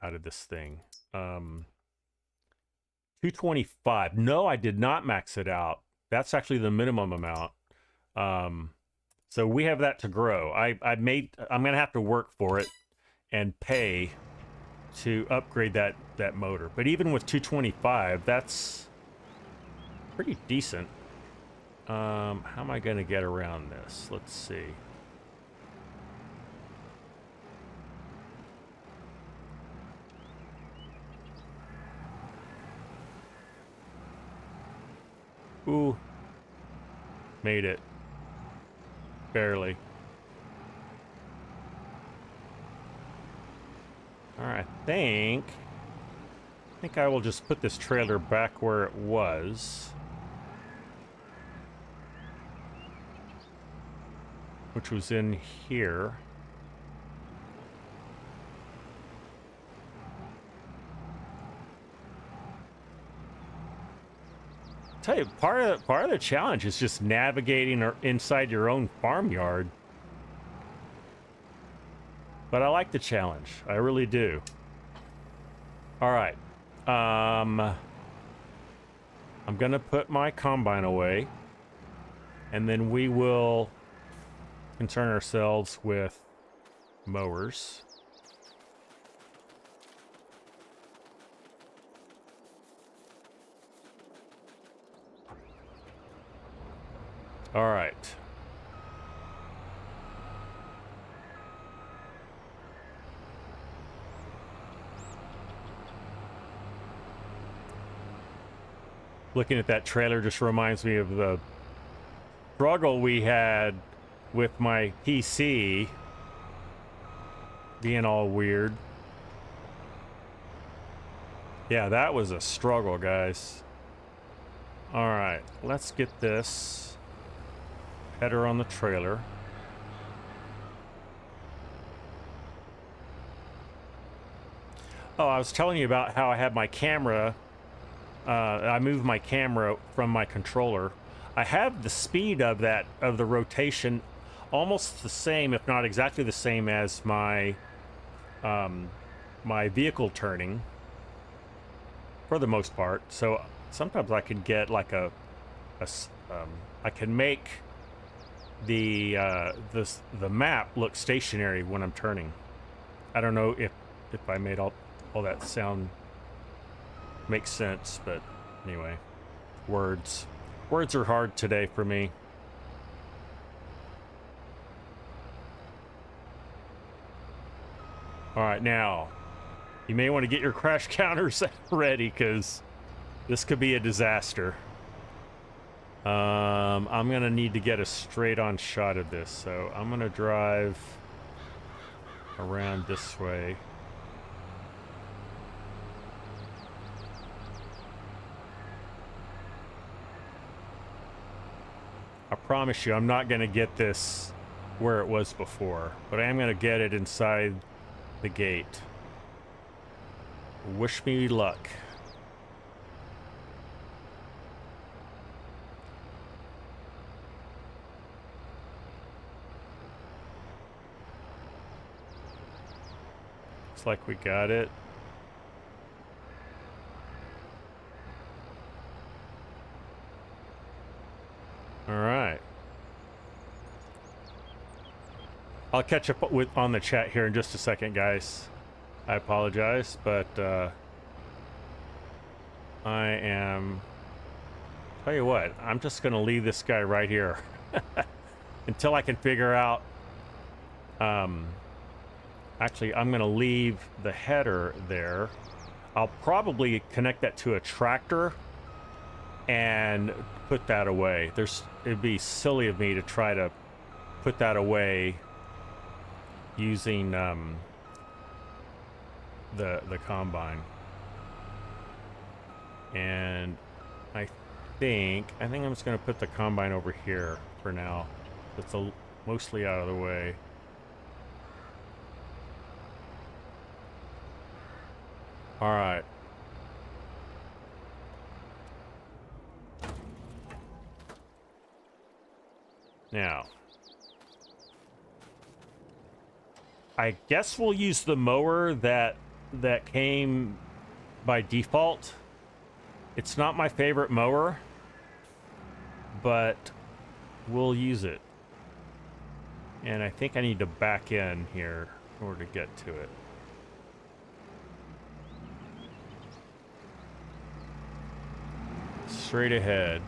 out of this thing. 225. No, I did not max it out. That's actually the minimum amount. So we have that to grow. I'm gonna have to work for it and pay to upgrade that motor. But even with 225, that's pretty decent. How am I gonna get around this? Let's see. Ooh. Made it. Barely. Alright, I think I will just put this trailer back where it was. which was in here. Tell you, part of the challenge is just navigating inside your own farmyard. But I like the challenge. I really do. All right. I'm gonna put my combine away, and then we will concern ourselves with mowers. All right. Looking at that trailer just reminds me of the struggle we had with my PC being all weird. Yeah, that was a struggle, guys. All right, let's get this header on the trailer. Oh, I was telling you about how I had my camera. I moved my camera from my controller. I have the speed of the rotation almost the same, if not exactly the same as my my vehicle turning for the most part. So sometimes I can get like I can make the map look stationary when I'm turning. I don't know if I made all that sound makes sense, but anyway, words are hard today for me. All right, now you may want to get your crash counters ready, because this could be a disaster. I'm gonna need to get a straight on shot of this, so I'm gonna drive around this way. I promise you, I'm not going to get this where it was before, but I am going to get it inside the gate. Wish me luck. Looks like we got it. All right. I'll catch up on the chat here in just a second, guys. I apologize, but I am... Tell you what, I'm just going to leave this guy right here until I can figure out... Actually, I'm going to leave the header there. I'll probably connect that to a tractor and put that away. It'd be silly of me to try to put that away using the combine. And I think I'm just going to put the combine over here for now. It's mostly out of the way. All right. Now, I guess we'll use the mower that came by default. It's not my favorite mower, but we'll use it. And I think I need to back in here in order to get to it. Straight ahead.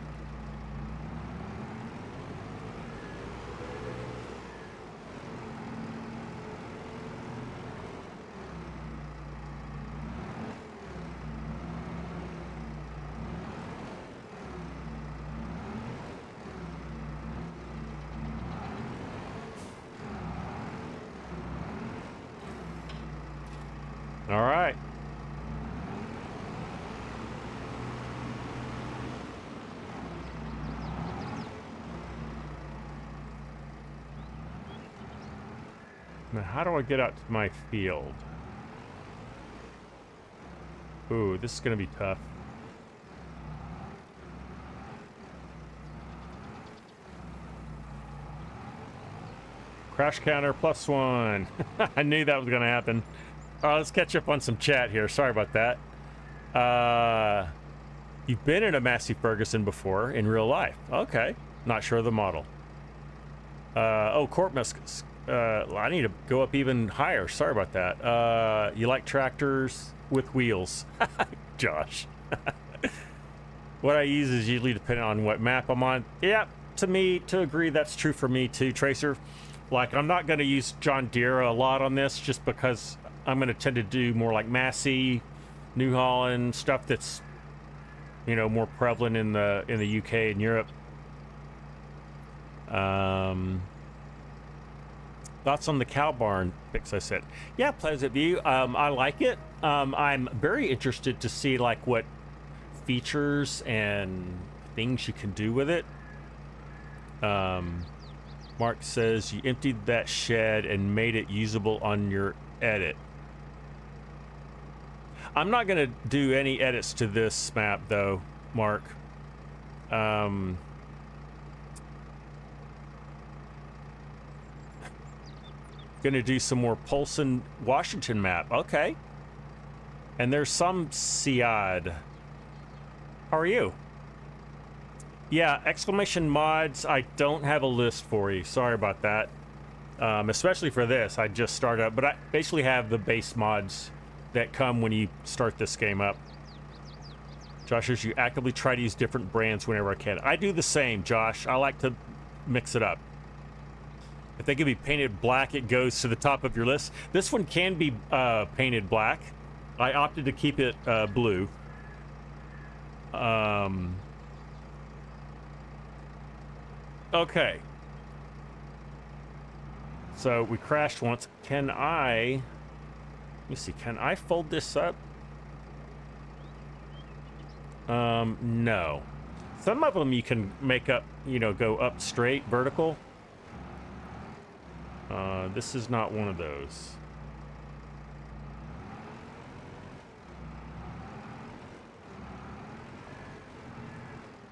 All right. Now, how do I get out to my field? Ooh, this is going to be tough. Crash counter +1. I knew that was going to happen. All right, let's catch up on some chat here. Sorry about that. You've been in a Massey Ferguson before in real life. Okay. Not sure of the model. Oh, Court Musk. I need to go up even higher. Sorry about that. You like tractors with wheels. Josh. What I use is usually depending on what map I'm on. Yeah, to agree, that's true for me too, Tracer. Like, I'm not going to use John Deere a lot on this just because I'm going to tend to do more like Massey, New Holland, stuff that's, you know, more prevalent in the UK and Europe. Thoughts on the cow barn fix, I said. Yeah, Pleasant View. I like it. I'm very interested to see like what features and things you can do with it. Mark says you emptied that shed and made it usable on your edit. I'm not going to do any edits to this map though, Mark. Gonna do some more Polson Washington map. Okay. And there's some Siad. How are you? Yeah, exclamation mods, I don't have a list for you. Sorry about that. Especially for this, I just started up, but I basically have the base mods that come when you start this game up. Josh says you actively try to use different brands whenever I can. I do the same, Josh. I like to mix it up. If they can be painted black, it goes to the top of your list. This one can be painted black. I opted to keep it blue. Okay. So we crashed once. Can I... Let me see. Can I fold this up? No. Some of them you can make up, you know, go up straight, vertical. This is not one of those.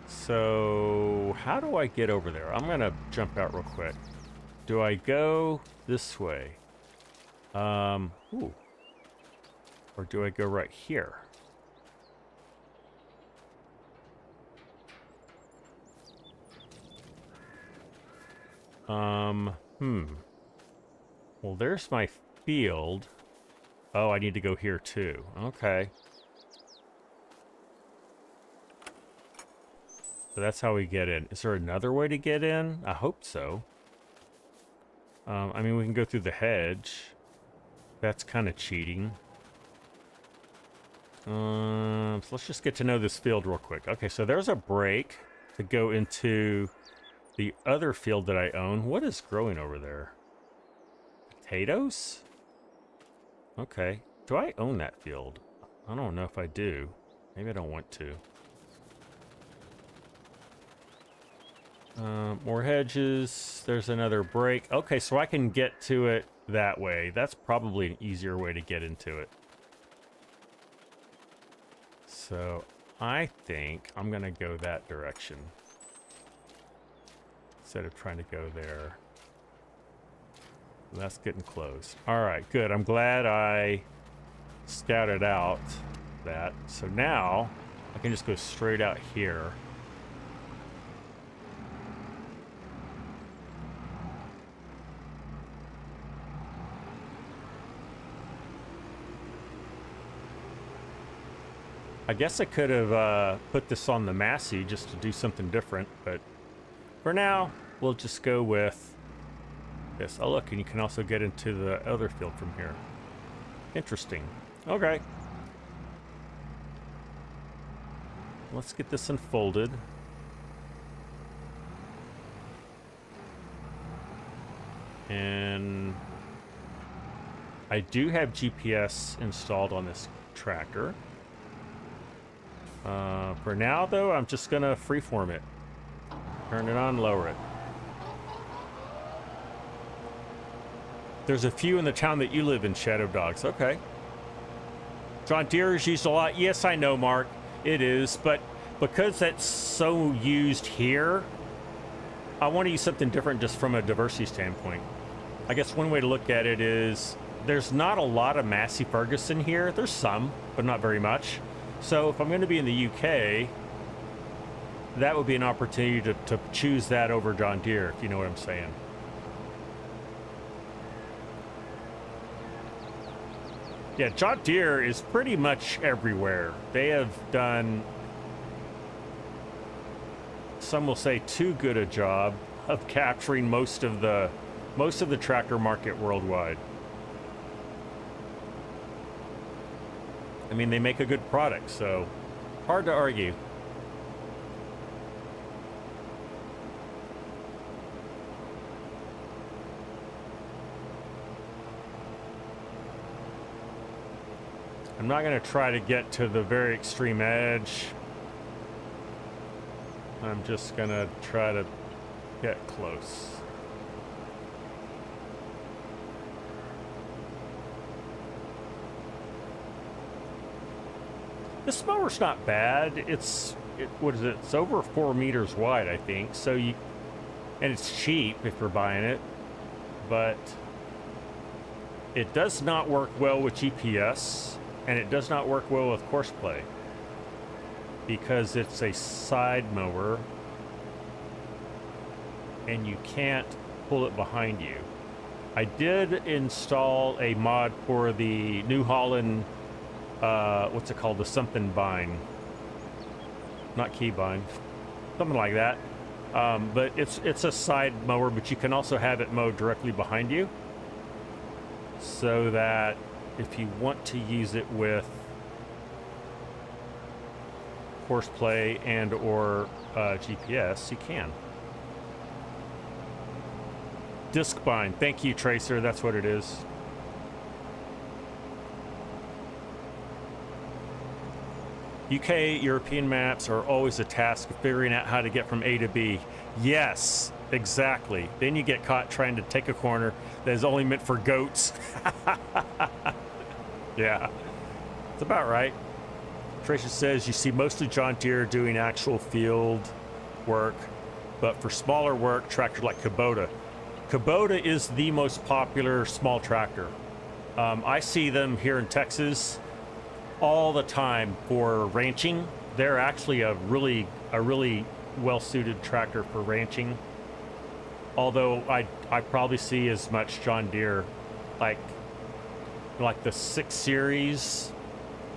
So how do I get over there? I'm gonna jump out real quick. Do I go this way? Ooh. Or do I go right here? Well, there's my field. Oh, I need to go here too. Okay. So that's how we get in. Is there another way to get in? I hope so. I mean, we can go through the hedge. That's kind of cheating. So let's just get to know this field real quick. Okay, so there's a break to go into the other field that I own. What is growing over there? Potatoes? Okay. Do I own that field? I don't know if I do. Maybe I don't want to. More hedges. There's another break. Okay, so I can get to it that way. That's probably an easier way to get into it. So I think I'm going to go that direction instead of trying to go there. That's getting close. All right, good. I'm glad I scouted out that. So now I can just go straight out here. I guess I could have put this on the Massey just to do something different, but for now, we'll just go with this. Oh, look, and you can also get into the other field from here. Interesting. Okay. Let's get this unfolded. And I do have GPS installed on this tractor. For now, though, I'm just gonna freeform it. Turn it on, lower it. There's a few in the town that you live in, Shadow Dogs. Okay. John Deere is used a lot. Yes, I know, Mark. It is, but because that's so used here, I want to use something different just from a diversity standpoint. I guess one way to look at it is there's not a lot of Massey Ferguson here. There's some, but not very much. So if I'm going to be in the UK, that would be an opportunity to choose that over John Deere, if you know what I'm saying. Yeah, John Deere is pretty much everywhere. They have done, some will say, too good a job of capturing most of the tractor market worldwide. I mean, they make a good product, so hard to argue. I'm not going to try to get to the very extreme edge. I'm just going to try to get close. This mower's not bad. What is it? It's over 4 meters wide, I think. So and it's cheap if you're buying it, but it does not work well with GPS. And it does not work well with Courseplay because it's a side mower and you can't pull it behind you. I did install a mod for the New Holland, what's it called? The something bind. Not key bind. Something like that. But it's a side mower, but you can also have it mowed directly behind you so that if you want to use it with Courseplay and or GPS, you can. Disc bind. Thank you, Tracer. That's what it is. UK European maps are always a task of figuring out how to get from A to B. Yes, exactly. Then you get caught trying to take a corner that is only meant for goats. Yeah, it's about right. Tracia says you see mostly John Deere doing actual field work, but for smaller work, tractors like Kubota. Kubota is the most popular small tractor. I see them here in Texas all the time for ranching. They're actually a really well-suited tractor for ranching. Although I probably see as much John Deere, like the 6 series,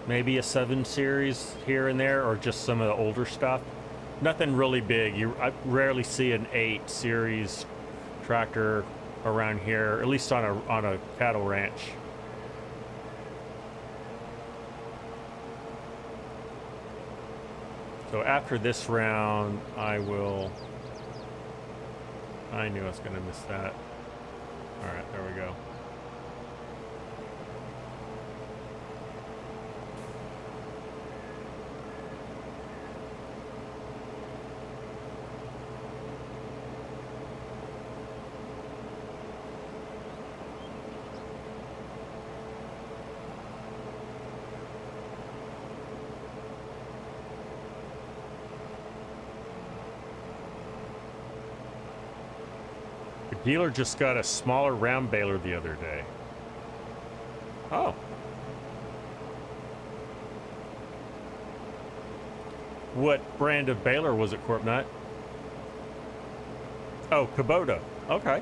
maybe a 7 series here and there, or just some of the older stuff. Nothing really big. I rarely see an 8 series tractor around here, at least on a cattle ranch. So after this round, I knew I was going to miss that. All right, there we go. Dealer just got a smaller round baler the other day. Oh. What brand of baler was it, Corpnut? Oh, Kubota. Okay.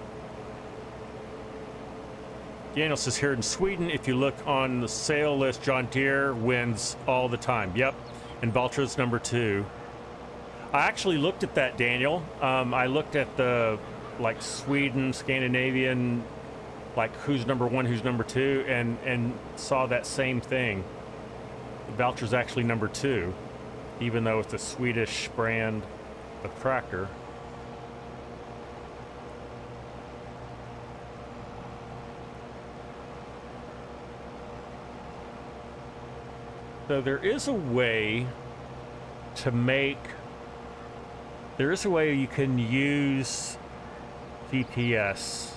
Daniel says here in Sweden, if you look on the sale list, John Deere wins all the time. Yep. And Valtra's number 2. I actually looked at that, Daniel. I looked at the Sweden, Scandinavian, who's number 1, who's number 2, and saw that same thing. Valtra's actually number 2, even though it's a Swedish brand of tractor. So there is a way you can use GPS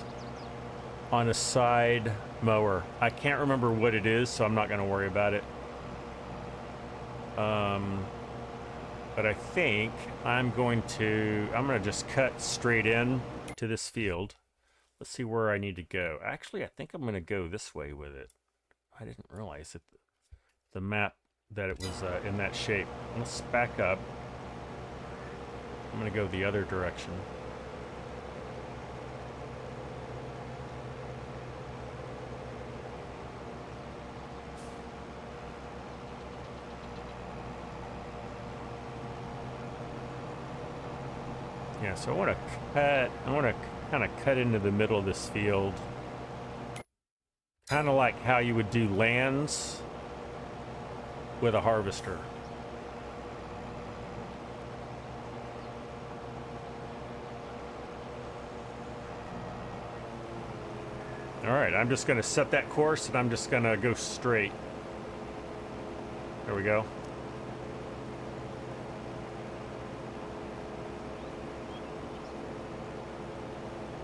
on a side mower. I can't remember what it is, so I'm not going to worry about it. But I think I'm going to just cut straight in to this field. Let's see where I need to go. Actually, I think I'm going to go this way with it. I didn't realize that the map that it was in that shape. Let's back up. I'm going to go the other direction. Yeah, so I want to kind of cut into the middle of this field. Kind of like how you would do lands with a harvester. All right, I'm just going to set that course and I'm just going to go straight. There we go.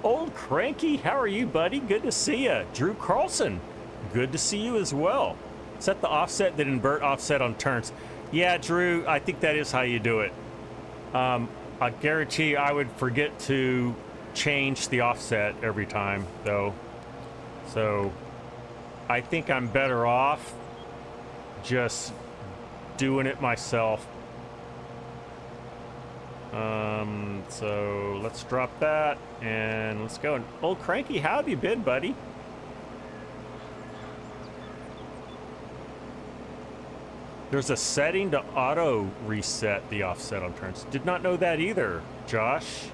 Old Cranky, how are you, buddy? Good to see you. Drew Carlson, good to see you as well. Set the offset, then invert offset on turns. Yeah, Drew, I think that is how you do it. I guarantee you I would forget to change the offset every time, though. So I think I'm better off just doing it myself. So let's drop that and let's go. Old Cranky, how have you been, buddy? There's a setting to auto reset the offset on turns. Did not know that either, Josh.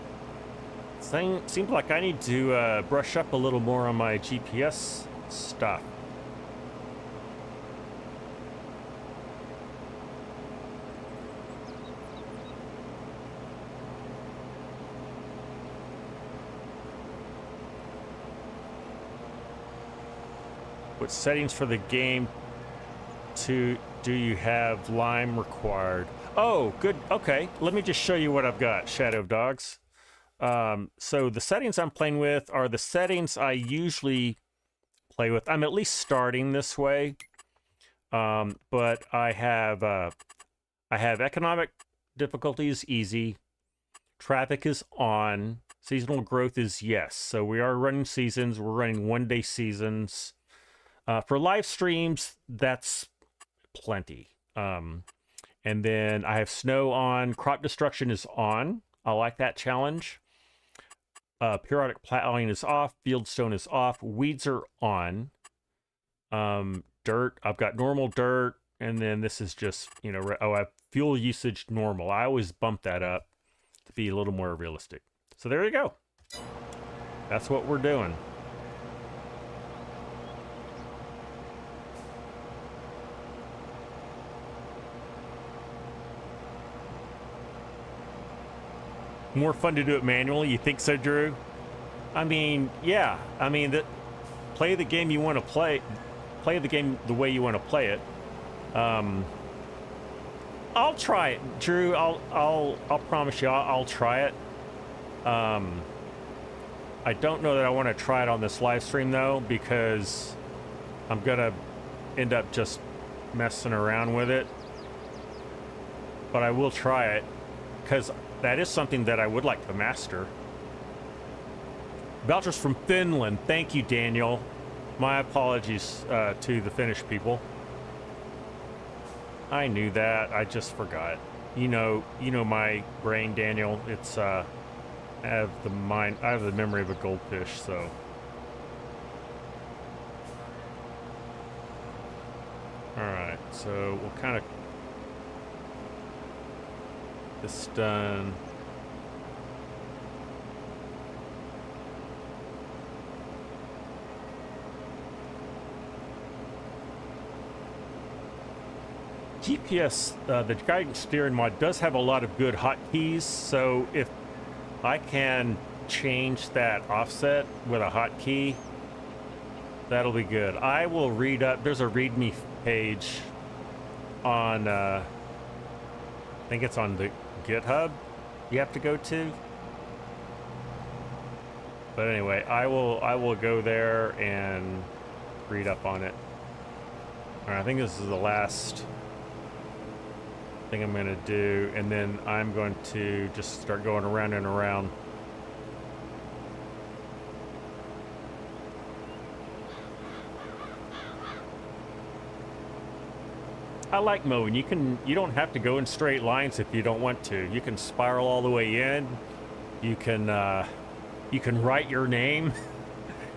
Seems like I need to brush up a little more on my GPS stuff. What settings for the game do you have Lime required? Oh, good. Okay, let me just show you what I've got, Shadow of Dogs. So the settings I'm playing with are the settings I usually play with. I'm at least starting this way. But I have economic difficulties easy. Traffic is on. Seasonal growth is yes. So we are running seasons. We're running one-day seasons. For live streams, that's plenty. And then I have snow on. Crop destruction is on. I like that challenge. Periodic plowing is off. Fieldstone is off. Weeds are on. Dirt, I've got normal dirt. And then this is just, I have fuel usage normal. I always bump that up to be a little more realistic. So there you go. That's what we're doing. More fun to do it manually, you think so, Drew? I mean, yeah. I mean, play the game you want to play the game the way you want to play it. I'll try it, Drew. I'll promise you I'll try it. I don't know that I want to try it on this live stream though, because I'm gonna end up just messing around with it. But I will try it because that is something that I would like to master. Vouchers from Finland. Thank you, Daniel. My apologies to the Finnish people. I knew that. I just forgot. You know my brain, Daniel. It's I have the memory of a goldfish, so. All right, so we'll kind of this done. GPS, the guidance steering mod does have a lot of good hotkeys, so if I can change that offset with a hotkey, that'll be good. I will read up, there's a README page on, I think it's on the GitHub you have to go to. But anyway, I will go there and read up on it. All right, I think this is the last thing I'm going to do, and then I'm going to just start going around and around. I like mowing. You don't have to go in straight lines if you don't want to. You can spiral all the way in. You can write your name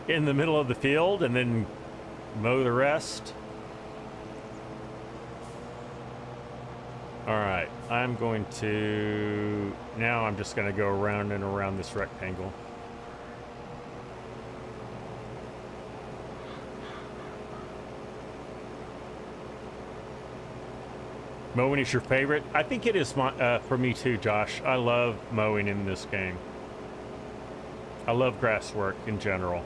in the middle of the field and then mow the rest. All right, I'm just going to go around and around this rectangle. Mowing is your favorite? I think it is for me too, Josh. I love mowing in this game. I love grass work in general.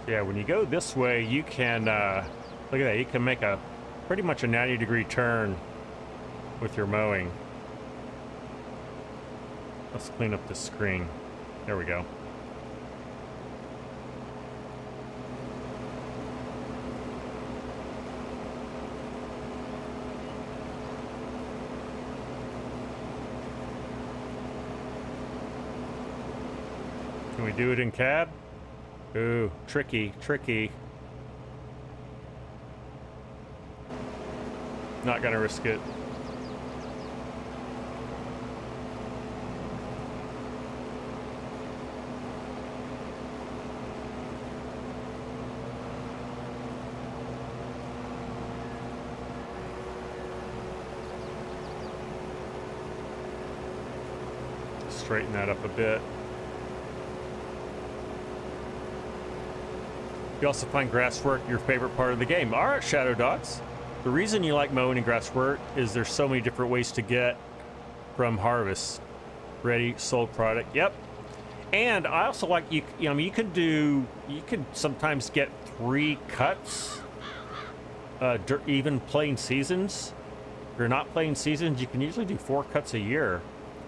Yeah, when you go this way, you can, look at that, you can make a pretty much a 90-degree turn with your mowing. Let's clean up this screen. There we go. Can we do it in cab? Ooh, tricky. Not gonna risk it. Straighten that up a bit. You also find grass work your favorite part of the game. All right, Shadow Dogs. The reason you like mowing and grass work is there's so many different ways to get from harvest. Ready, sold product. Yep. And I also like you can sometimes get 3 cuts, even playing seasons. If you're not playing seasons, you can usually do 4 cuts a year.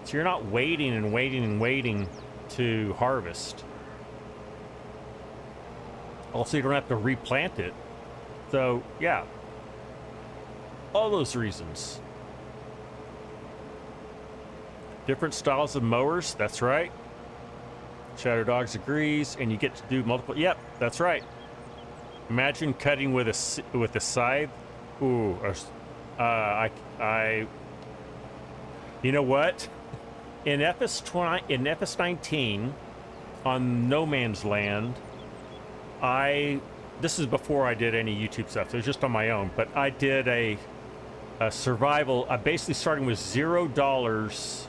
So you're not waiting and waiting and waiting to harvest. Also, you don't have to replant it. So, yeah. All those reasons. Different styles of mowers. That's right. Shadow Dogs agrees. And you get to do multiple. Yep, that's right. Imagine cutting with a scythe. Ooh. You know what? In FS19, on No Man's Land, this is before I did any YouTube stuff, so it was just on my own, but I did a survival, basically starting with $0.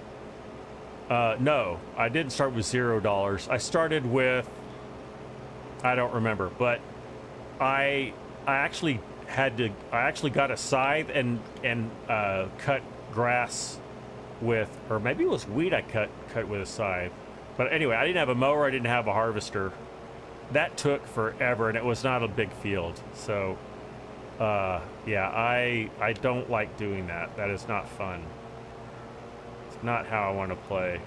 No, I didn't start with $0. I started with, I don't remember, but I actually got a scythe and cut grass with, or maybe it was weed I cut with a scythe. But anyway, I didn't have a mower, I didn't have a harvester. That took forever, and it was not a big field. So, yeah, I don't like doing that. That is not fun. It's not how I want to play.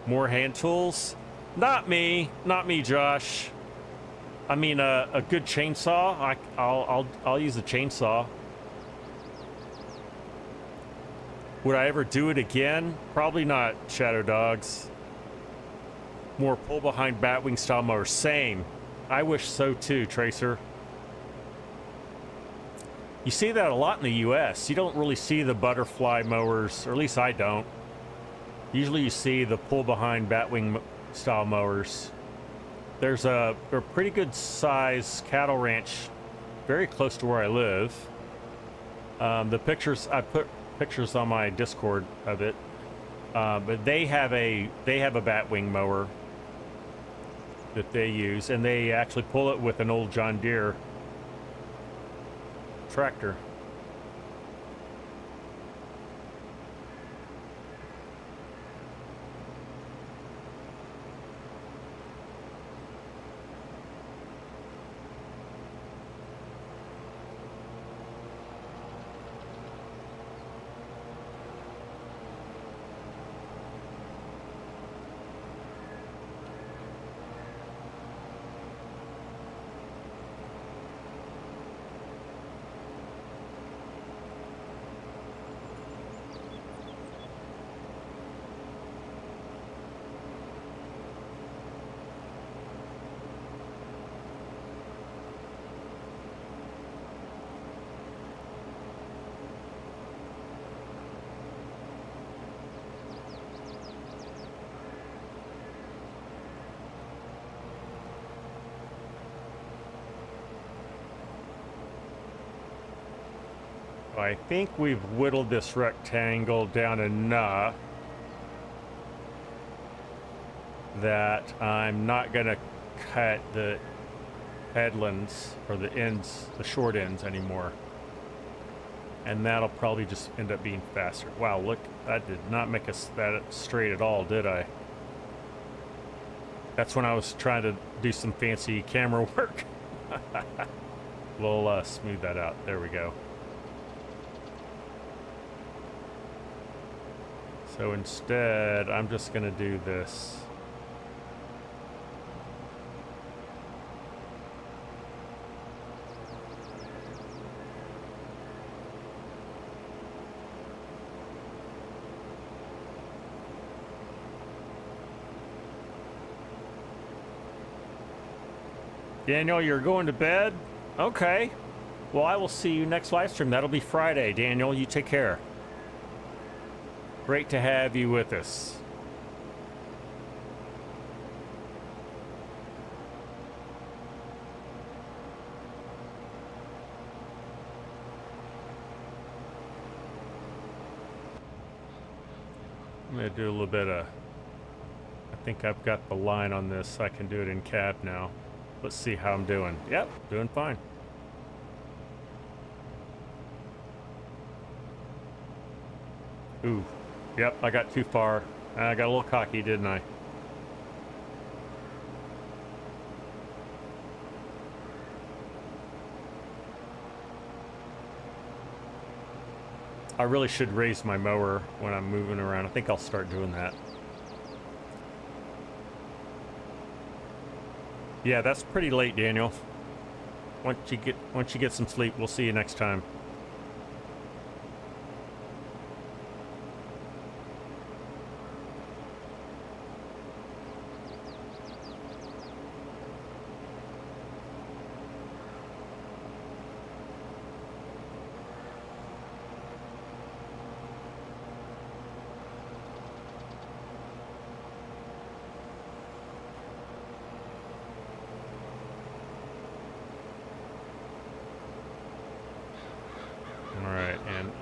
More hand tools? Not me, Josh. I mean, a good chainsaw. I'll use a chainsaw. Would I ever do it again? Probably not, Shadow Dogs. More pull behind batwing style mower. Same. I wish so too, Tracer. You see that a lot in the US. You don't really see the butterfly mowers, or at least I don't. Usually you see the pull behind batwing style mowers. There's a pretty good size cattle ranch very close to where I live. The pictures, I put pictures on my Discord of it. But they have a batwing mower. that they use, and they actually pull it with an old John Deere tractor. I think we've whittled this rectangle down enough that I'm not going to cut the headlands or the ends, the short ends anymore. And that'll probably just end up being faster. Wow, look, that did not make us that straight at all, did I? That's when I was trying to do some fancy camera work. We'll smooth that out. There we go. So instead, I'm just going to do this. Daniel, you're going to bed? Okay. Well, I will see you next live stream. That'll be Friday. Daniel, you take care. Great to have you with us. I'm going to do a little bit of... I think I've got the line on this. I can do it in cab now. Let's see how I'm doing. Yep, doing fine. Ooh. Yep, I got too far. I got a little cocky, didn't I? I really should raise my mower when I'm moving around. I think I'll start doing that. Yeah, that's pretty late, Daniel. Once you get some sleep, we'll see you next time.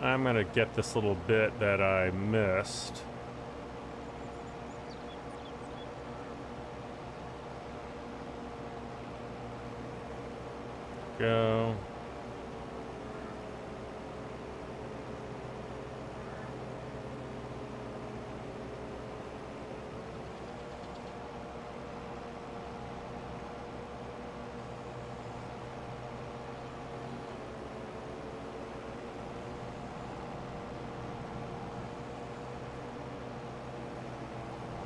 I'm gonna get this little bit that I missed. Go.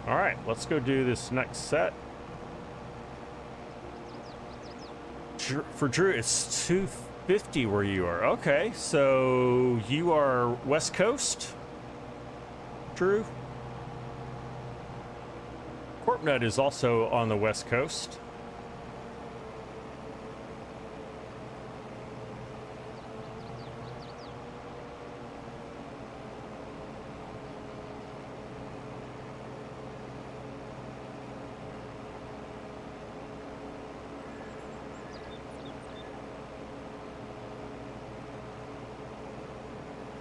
All right, let's go do this next set. For Drew, it's 250 where you are. Okay, so you are West Coast, Drew? Corpnut is also on the West Coast.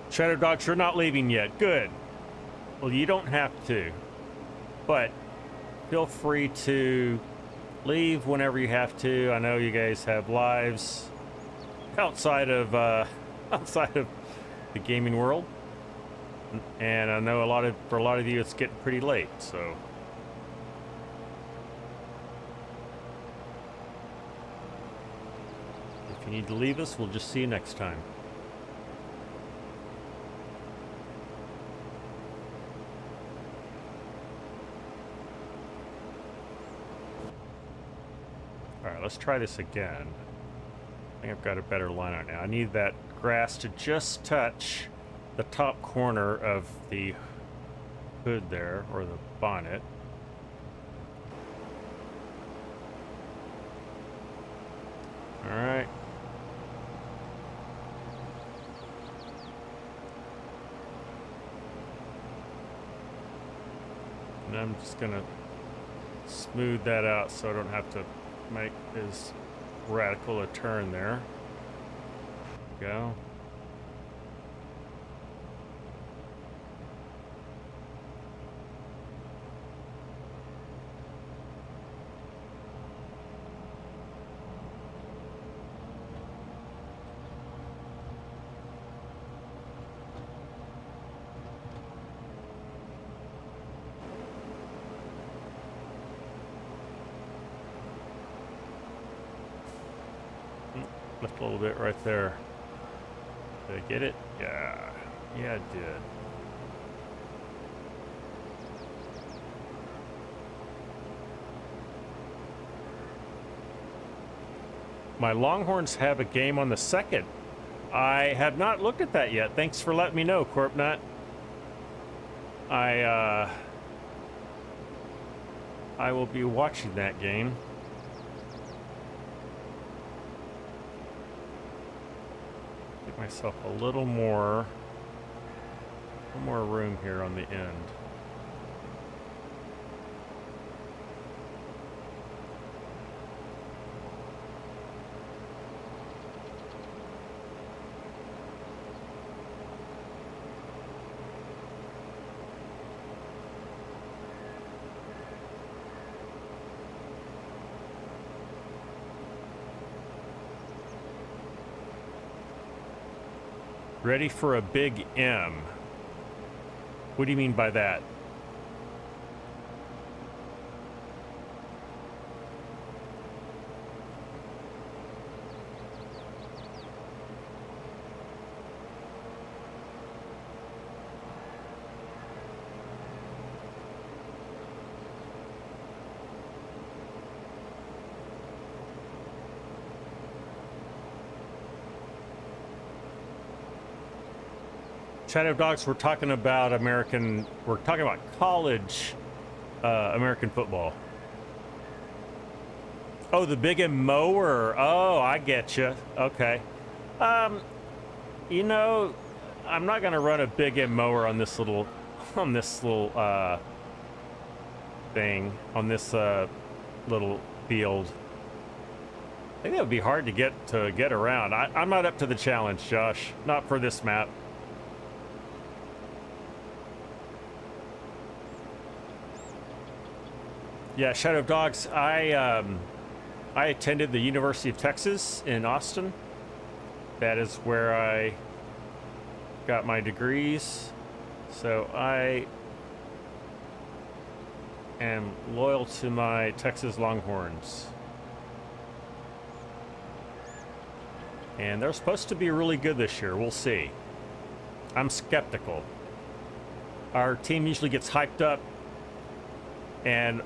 Shadow Dogs, you're not leaving yet. Good. Well, you don't have to, but feel free to leave whenever you have to. I know you guys have lives outside of outside of the gaming world, and I know for a lot of you it's getting pretty late. So if you need to leave us, we'll just see you next time. Alright, let's try this again. I think I've got a better line on now. I need that grass to just touch the top corner of the hood there, or the bonnet. Alright. And I'm just gonna smooth that out so I don't have to make as radical a turn there. Go. Left a little bit right there. Did I get it? Yeah. Yeah, I did. My Longhorns have a game on the 2nd. I have not looked at that yet. Thanks for letting me know, Corpnut. I will be watching that game. Myself a little more room here on the end. Ready for a big M. What do you mean by that? Shadow Dogs, we're talking about college American football. Oh, the Big M mower. Oh, I get you. Okay. You know, I'm not gonna run a Big M mower on this little thing, on this little field. I think that would be hard to get around. I'm not up to the challenge, Josh. Not for this map. Yeah, Shadow of Dogs, I attended the University of Texas in Austin. That is where I got my degrees. So I am loyal to my Texas Longhorns. And they're supposed to be really good this year. We'll see. I'm skeptical. Our team usually gets hyped up and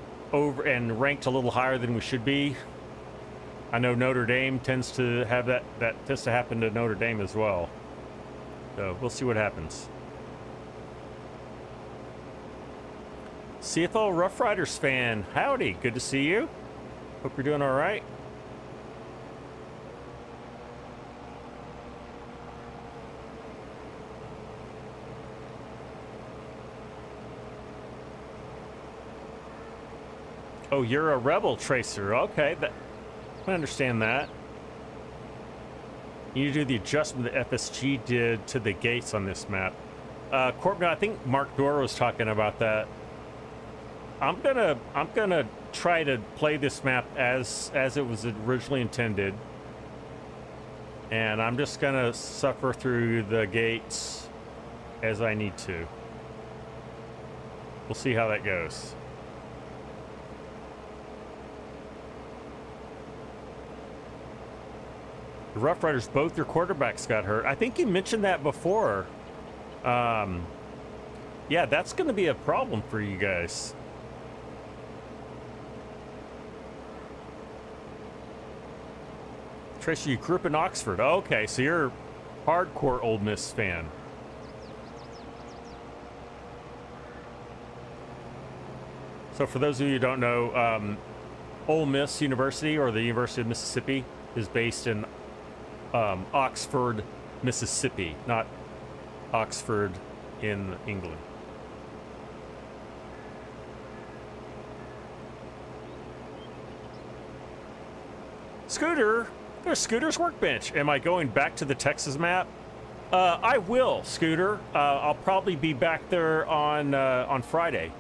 ranked a little higher than we should be. I know Notre Dame tends to have that tends to happen to Notre Dame as well. So we'll see what happens. CFL Rough Riders fan, howdy, good to see you. Hope you're doing all right. Oh, you're a Rebel Tracer. Okay, I understand that. You need to do the adjustment that FSG did to the gates on this map. Corbin, I think Mark Dora was talking about that. I'm gonna try to play this map as it was originally intended. And I'm just gonna suffer through the gates as I need to. We'll see how that goes. The Rough Riders, both their quarterbacks got hurt. I think you mentioned that before. Yeah, that's going to be a problem for you guys. Tracy, you grew up in Oxford. Okay, so you're hardcore Ole Miss fan. So for those of you who don't know, Ole Miss University, or the University of Mississippi, is based in Oxford, Mississippi, not Oxford in England. Scooter, there's Scooter's workbench. Am I going back to the Texas map? I will, Scooter. I'll probably be back there on Friday.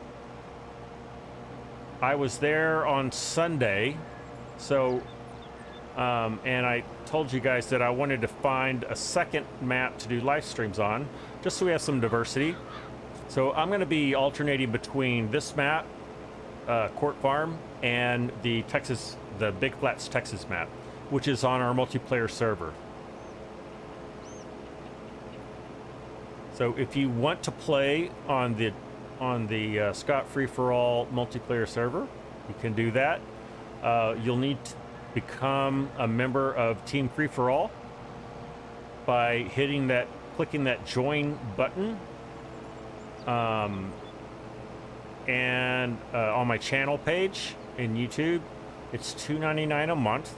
I was there on Sunday, so and I told you guys that I wanted to find a second map to do live streams on, just so we have some diversity. So I'm going to be alternating between this map, Court Farm, and the Big Flats, Texas map, which is on our multiplayer server. So if you want to play on the ScottFreeforall multiplayer server, you can do that. You'll need to become a member of Team Free for All by clicking that join button. And on my channel page in YouTube, it's $2.99 a month.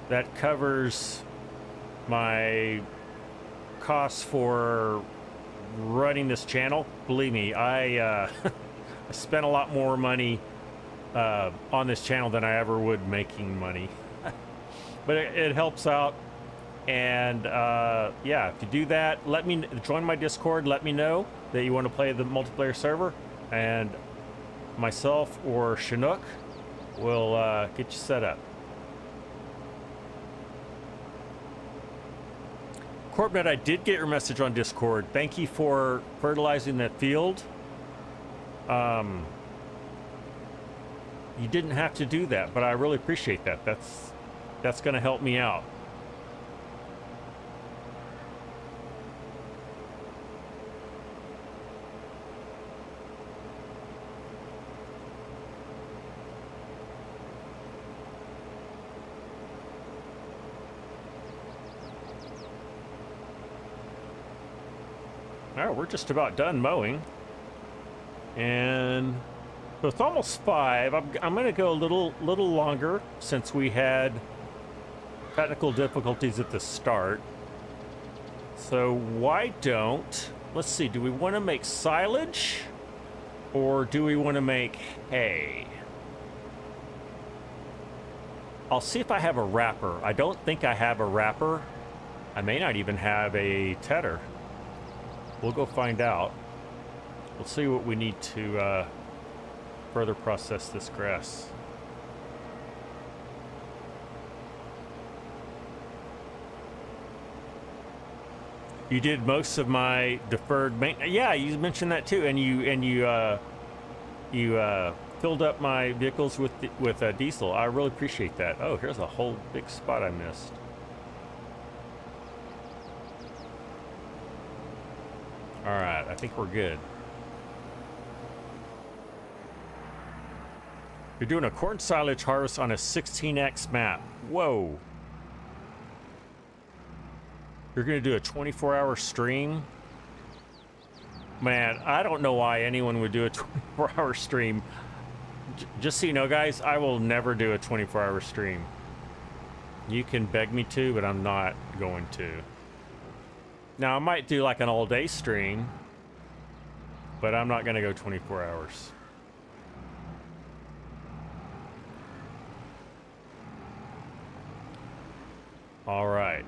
That covers my costs for running this channel. Believe me, I spent a lot more money on this channel than I ever would making money. But it helps out. And yeah, if you do that, join my Discord. Let me know that you want to play the multiplayer server, and myself or Chinook will get you set up. Corbett, I did get your message on Discord. Thank you for fertilizing that field. You didn't have to do that, but I really appreciate that. That's going to help me out. All right, we're just about done mowing, and so it's almost 5. I'm going to go a little longer since we had technical difficulties at the start. So why don't, let's see, do we want to make silage or do we want to make hay? I'll see if I have a wrapper. I don't think I have a wrapper. I may not even have a tedder. We'll go find out. We'll see what we need to further process this grass. You did most of my deferred maintenance. Yeah, you mentioned that too, and you filled up my vehicles with diesel. I really appreciate that. Oh, here's a whole big spot I missed. All right, I think we're good. You're doing a corn silage harvest on a 16x map. Whoa. You're going to do a 24-hour stream? Man, I don't know why anyone would do a 24-hour stream. Just so you know, guys, I will never do a 24-hour stream. You can beg me to, but I'm not going to. Now, I might do like an all-day stream, but I'm not going to go 24 hours. All right.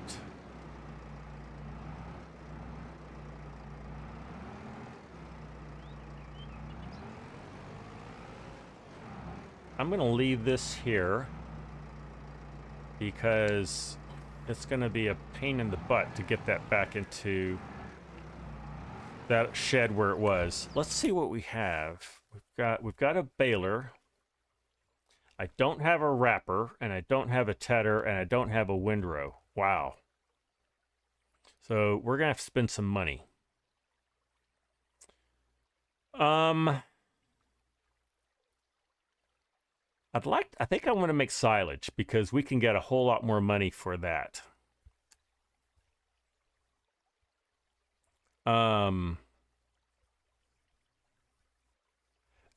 I'm going to leave this here because it's going to be a pain in the butt to get that back into that shed where it was. Let's see what we have. We've got a baler. I don't have a wrapper, and I don't have a tedder, and I don't have a windrow. Wow. So we're gonna have to spend some money. I think I want to make silage because we can get a whole lot more money for that.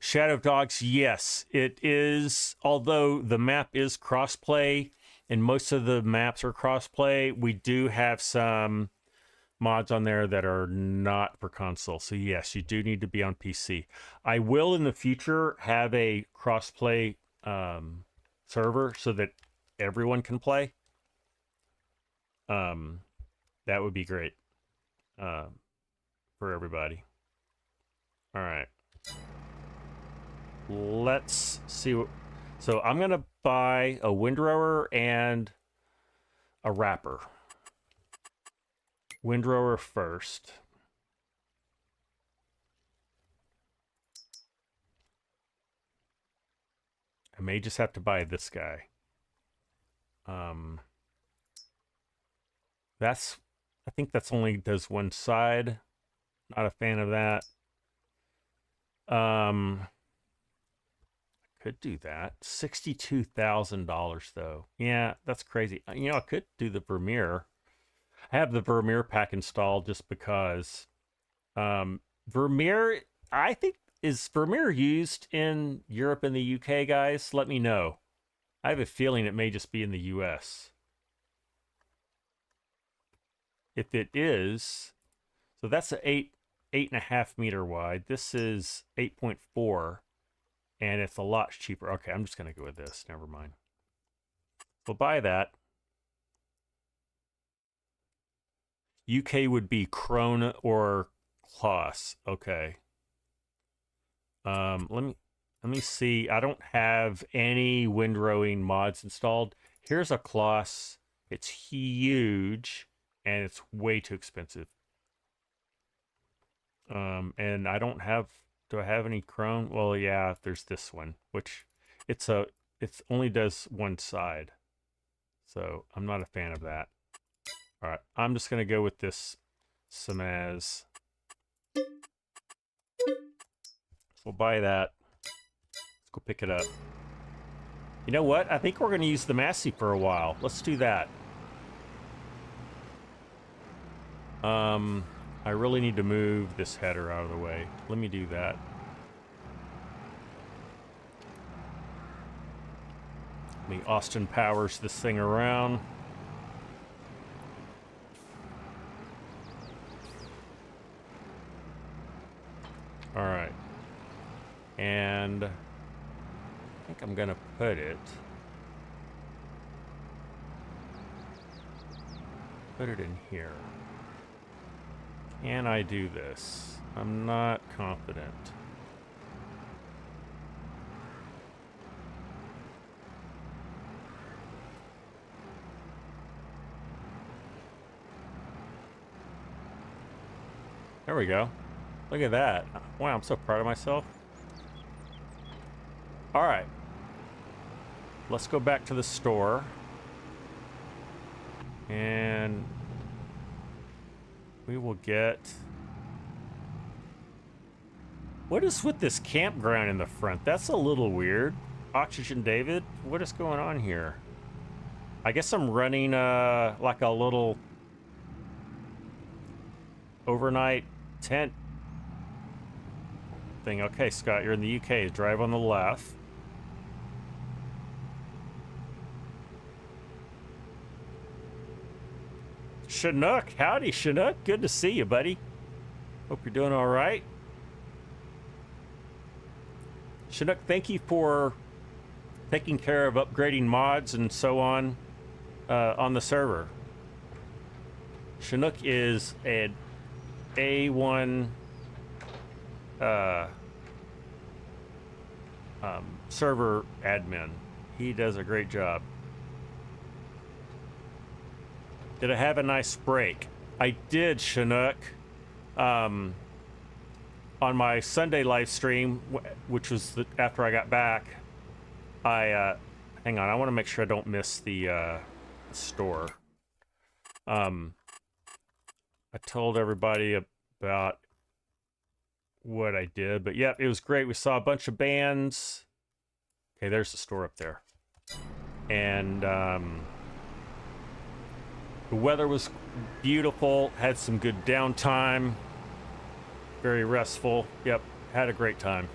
Shadow Dogs, yes, it is. Although the map is crossplay, and most of the maps are crossplay, we do have some mods on there that are not for console. So yes, you do need to be on PC. I will in the future have a crossplay server so that everyone can play. That would be great for everybody. All right. Let's see what... So I'm going to buy a windrower and a wrapper. Windrower first. I may just have to buy this guy. I think that's only does one side. Not a fan of that. Could do that. $62,000 though. Yeah, that's crazy. You know, I could do the Vermeer. I have the Vermeer pack installed just because. Vermeer, I think, is Vermeer used in Europe and the UK, guys? Let me know. I have a feeling it may just be in the US. If it is, so that's an 8.5 meter wide. This is 8.4. And it's a lot cheaper. Okay, I'm just going to go with this. Never mind. We'll buy that. UK would be Krone or Kloss. Okay. Let me see. I don't have any windrowing mods installed. Here's a Kloss. It's huge and it's way too expensive. And I don't have... Do I have any Krone? Well, yeah, there's this one, which it only does one side. So I'm not a fan of that. All right, I'm just going to go with this Samaz. We'll buy that. Let's go pick it up. You know what? I think we're going to use the Massey for a while. Let's do that. I really need to move this header out of the way. Let me do that. Let me Austin Powers this thing around. All right. And I think I'm going to put it in here. Can I do this? I'm not confident. There we go. Look at that. Wow, I'm so proud of myself. All right. Let's go back to the store. And we will get... What is with this campground in the front? That's a little weird. Oxygen David, what is going on here? I guess I'm running like a little overnight tent thing. Okay, Scott, you're in the UK. Drive on the left. Chinook, howdy Chinook, good to see you, buddy. Hope you're doing all right. Chinook, thank you for taking care of upgrading mods and so on the server. Chinook is an A1 server admin. He does a great job. Did I have a nice break? I did, Chinook. On my Sunday live stream, which was after I got back, hang on, I want to make sure I don't miss the store. I told everybody about what I did, but yeah, it was great. We saw a bunch of bands. Okay, there's the store up there. And the weather was beautiful, had some good downtime, very restful. Yep, had a great time.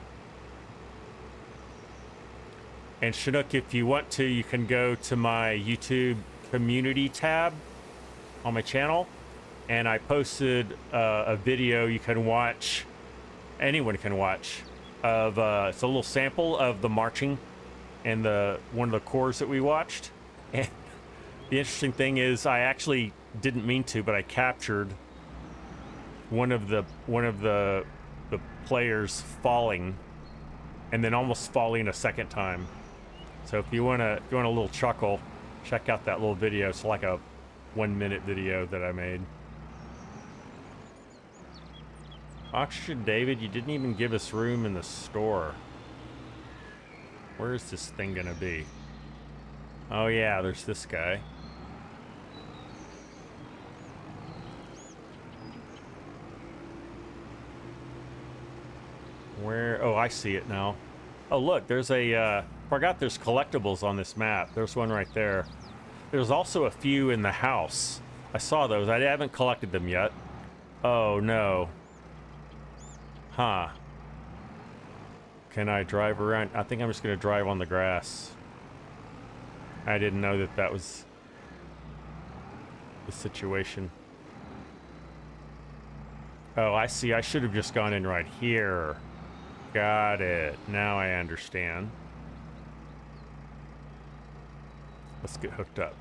And Chinook, if you want to, you can go to my YouTube community tab on my channel, and I posted a video you can watch, anyone can watch, of it's a little sample of the marching and one of the corps that we watched. And the interesting thing is, I actually didn't mean to, but I captured one of the players falling, and then almost falling a second time. So if you want a little chuckle, check out that little video. It's like a 1-minute video that I made. Oxygen David, you didn't even give us room in the store. Where is this thing gonna be? Oh yeah, there's this guy. Where? Oh, I see it now. Oh, look, there's a, forgot there's collectibles on this map. There's one right there. There's also a few in the house. I saw those. I haven't collected them yet. Oh, no. Huh. Can I drive around? I think I'm just going to drive on the grass. I didn't know that that was the situation. Oh, I see. I should have just gone in right here. Got it. Now I understand. Let's get hooked up.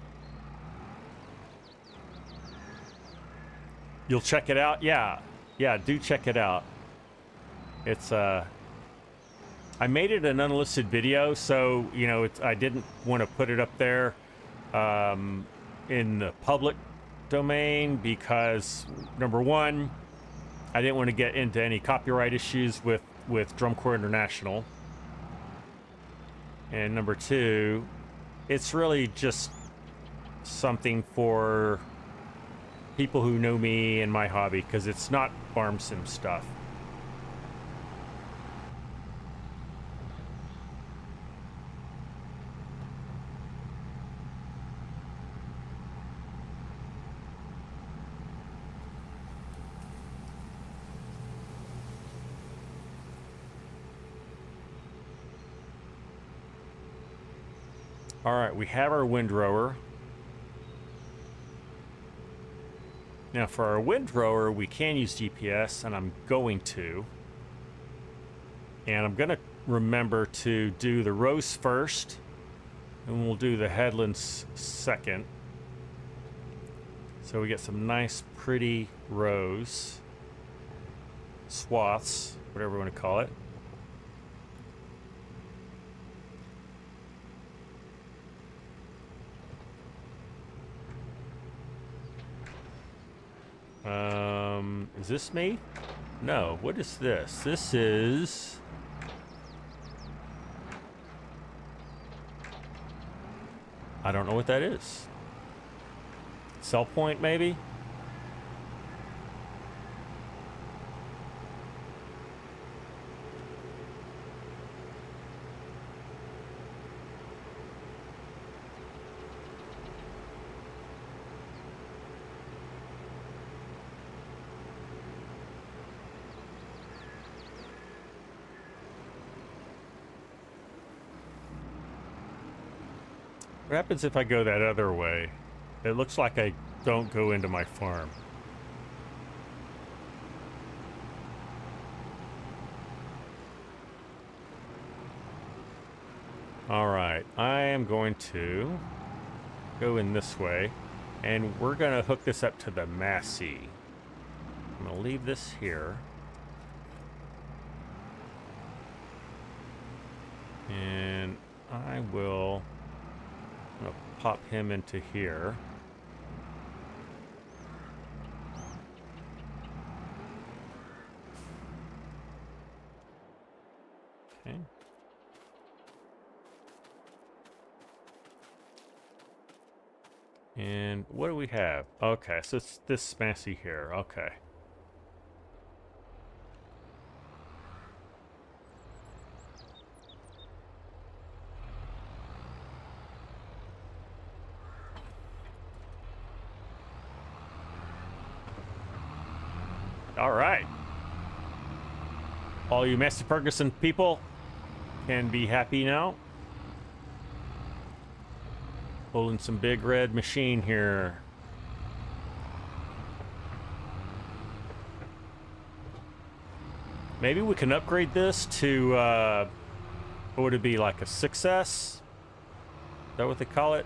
You'll check it out? Yeah. Yeah, do check it out. It's, I made it an unlisted video, so, you know, I didn't want to put it up there in the public domain because, number one, I didn't want to get into any copyright issues with Drum Corps International. And number two, it's really just something for people who know me and my hobby, because it's not farm sim stuff. All right, we have our windrower. Now for our windrower, we can use GPS, and I'm going to. And I'm gonna remember to do the rows first, and we'll do the headlands second. So we get some nice, pretty rows, swaths, whatever we want to call it. Is this me? No, what is this? This is... I don't know what that is. Cell point, maybe? What happens if I go that other way? It looks like I don't go into my farm. All right, I am going to go in this way, and we're going to hook this up to the Massey. I'm going to leave this here. And I will pop him into here. Okay. And what do we have? Okay, so it's this Massey here. Okay. All right. All you Massey Ferguson people can be happy now. Holding some big red machine here. Maybe we can upgrade this to, what would it be, like a 6S? Is that what they call it?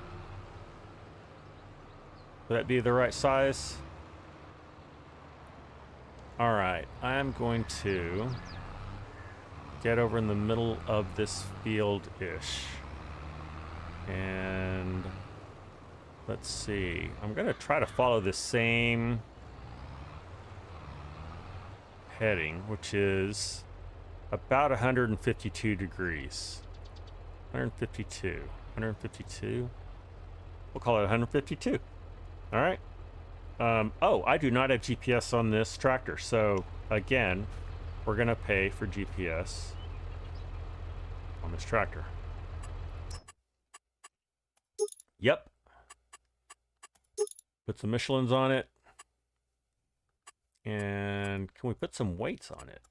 Would that be the right size? All right, I'm going to get over in the middle of this field-ish. And let's see. I'm going to try to follow the same heading, which is about 152 degrees. 152. 152. We'll call it 152. All right. Oh, I do not have GPS on this tractor. So, again, we're going to pay for GPS on this tractor. Yep. Put some Michelins on it. And can we put some weights on it?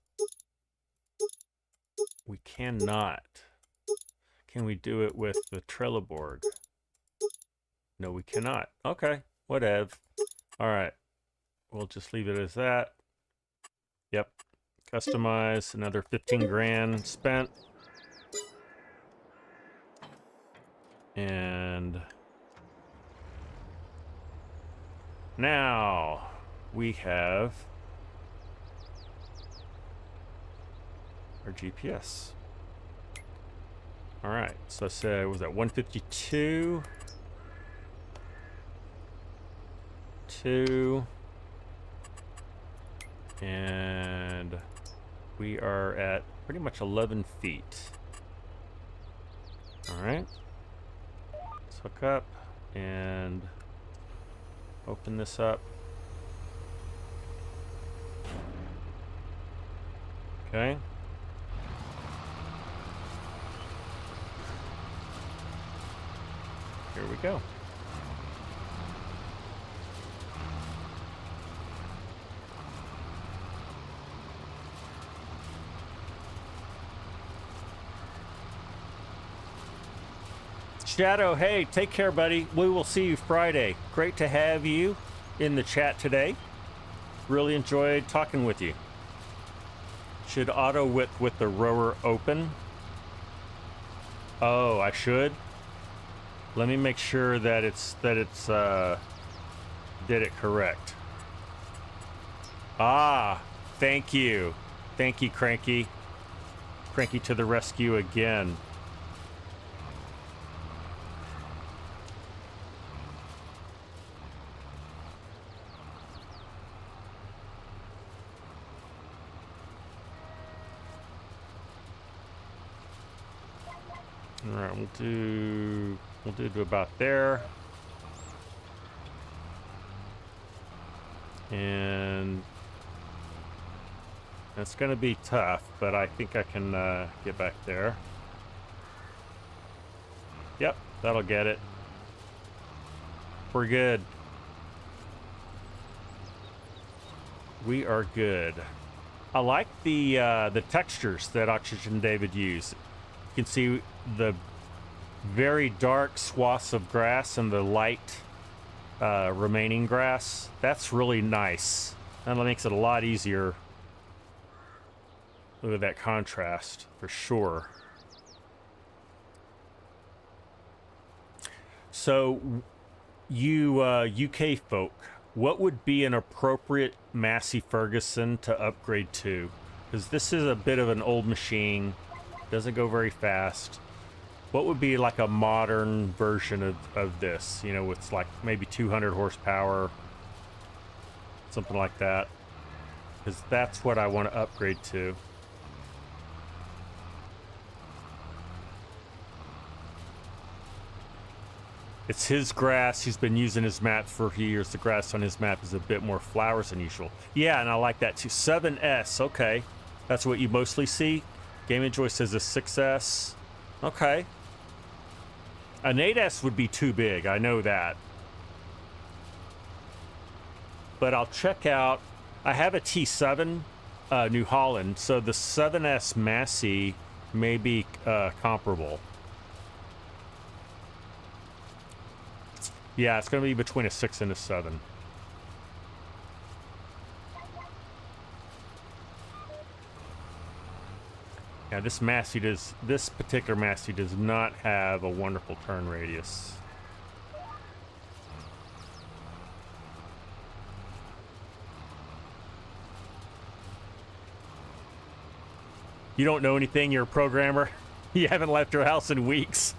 We cannot. Can we do it with the Trelleborg? No, we cannot. Okay, whatever. All right. We'll just leave it as that. Yep. Customize, another 15 grand spent. And now we have our GPS. All right, so I said, was that 152? 2. And we are at pretty much 11 feet. All right. Let's hook up and open this up. Okay. Here we go. Shadow, hey, take care, buddy. We will see you Friday. Great to have you in the chat today. Really enjoyed talking with you. Should auto whip with the rower open? Oh, I should? Let me make sure that it's did it correct. Ah, thank you. Thank you, Cranky. Cranky to the rescue again. All right, we'll do to about there. And it's going to be tough, but I think I can get back there. Yep, that'll get it. We're good. We are good. I like the textures that Oxygen David used. You can see the very dark swaths of grass and the light remaining grass. That's really nice. That makes it a lot easier. Look at that contrast for sure. So you UK folk, what would be an appropriate Massey Ferguson to upgrade to? Because this is a bit of an old machine. Doesn't go very fast. What would be like a modern version of this? You know, with like maybe 200 horsepower, something like that. Because that's what I want to upgrade to. It's his grass. He's been using his map for a few years. The grass on his map is a bit more flowers than usual. Yeah, and I like that too. 7S, okay. That's what you mostly see. Game Enjoy says a 6S. Okay. An 8S would be too big, I know that. But I'll check out, I have a T7 New Holland, so the 7S Massey may be comparable. Yeah, it's going to be between a 6 and a 7. Yeah, this particular Massey does not have a wonderful turn radius. You don't know anything, you're a programmer. You haven't left your house in weeks.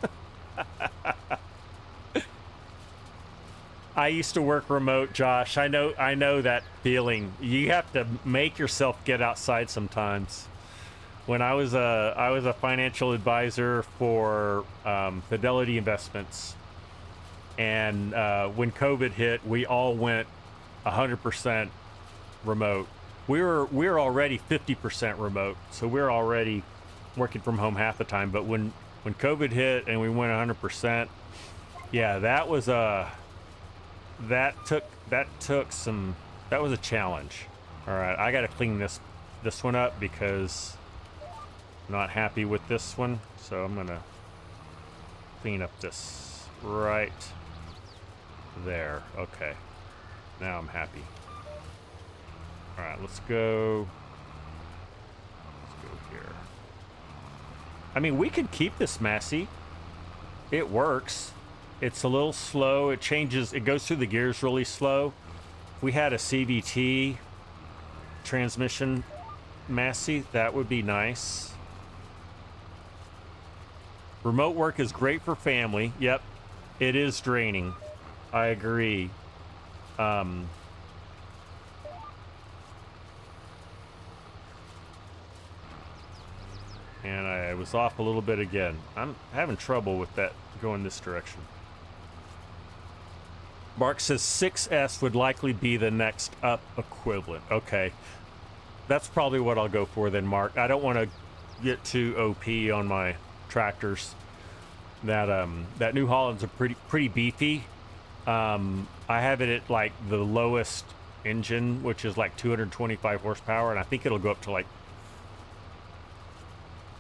I used to work remote, Josh. I know that feeling. You have to make yourself get outside sometimes. When I was a financial advisor for Fidelity Investments, and when COVID hit, we all went 100% remote. We were already 50% remote, so we were already working from home half the time. But when COVID hit and we went 100%, yeah, that was a challenge. All right, I got to clean this one up because I'm not happy with this one. So I'm gonna clean up this right there. Okay, now I'm happy. All right, let's go here. I mean, we could keep this Massey. It works. It's a little slow. It changes. It goes through the gears really slow. If we had a CVT transmission Massey, that would be nice. Remote work is great for family. Yep, it is draining. I agree. And I was off a little bit again. I'm having trouble with that going this direction. Mark says 6S would likely be the next up equivalent. Okay. That's probably what I'll go for then, Mark. I don't want to get too OP on my tractors. That New Holland's a pretty beefy. I have it at like the lowest engine, which is like 225 horsepower, and I think it'll go up to like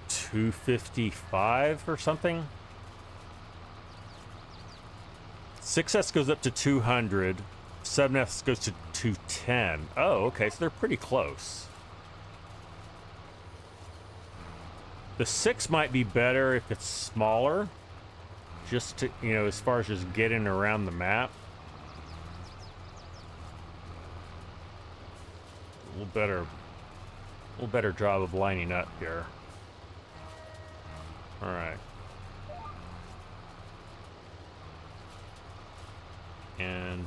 255 or something. 6S goes up to 200. 7S goes to 210. Oh, okay, so they're pretty close. The 6 might be better if it's smaller, just to, you know, as far as just getting around the map. A little better job of lining up here. All right. And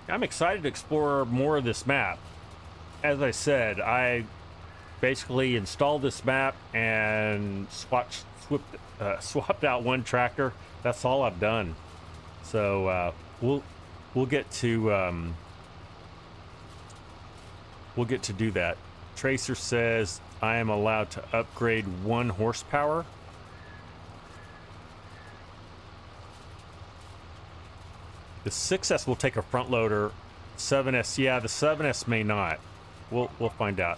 there. I'm excited to explore more of this map. As I said, I basically installed this map and swapped out one tractor. That's all I've done. So we'll get to do that. Tracer says I am allowed to upgrade 1 horsepower. The 6S will take a front loader. 7S, yeah, the 7S may not. We'll find out.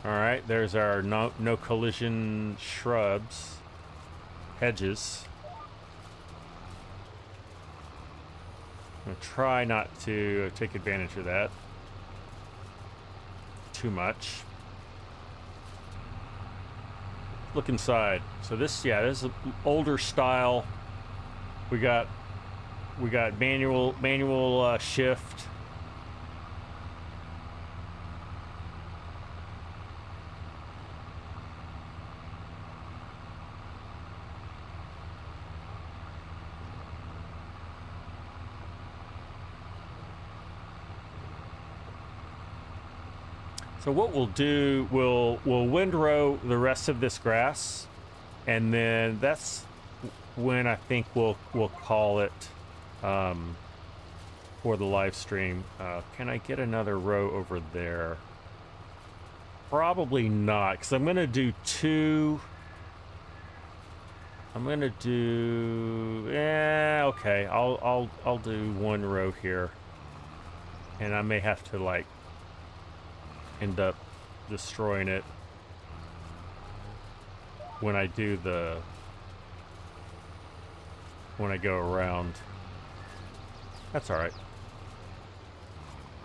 All right, there's our no collision shrubs, hedges. I'm gonna try not to take advantage of that too much. look inside. So this, yeah, this is an older style. We got manual shift. So what we'll do, we'll windrow the rest of this grass, and then that's when I think we'll call it for the live stream. Can I get another row over there? Probably not, because I'm gonna do two. I'm gonna do, okay. I'll do one row here, and I may have to like end up destroying it when I do when I go around. That's all right.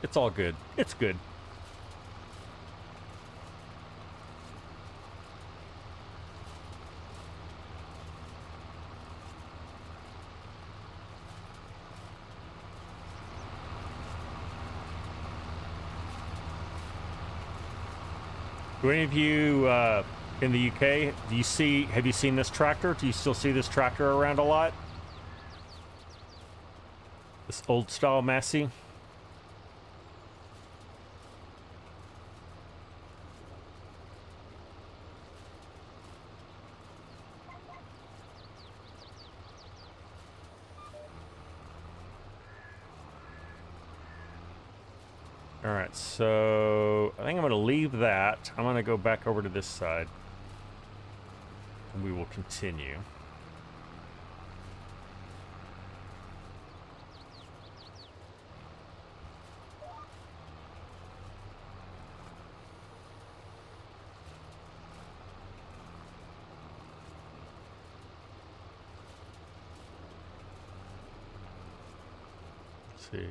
It's all good. It's good. Do any of you in the UK, have you seen this tractor? Do you still see this tractor around a lot? This old style Massey? All right, so I think I'm gonna leave that. I'm gonna go back over to this side, and we will continue. Let's see.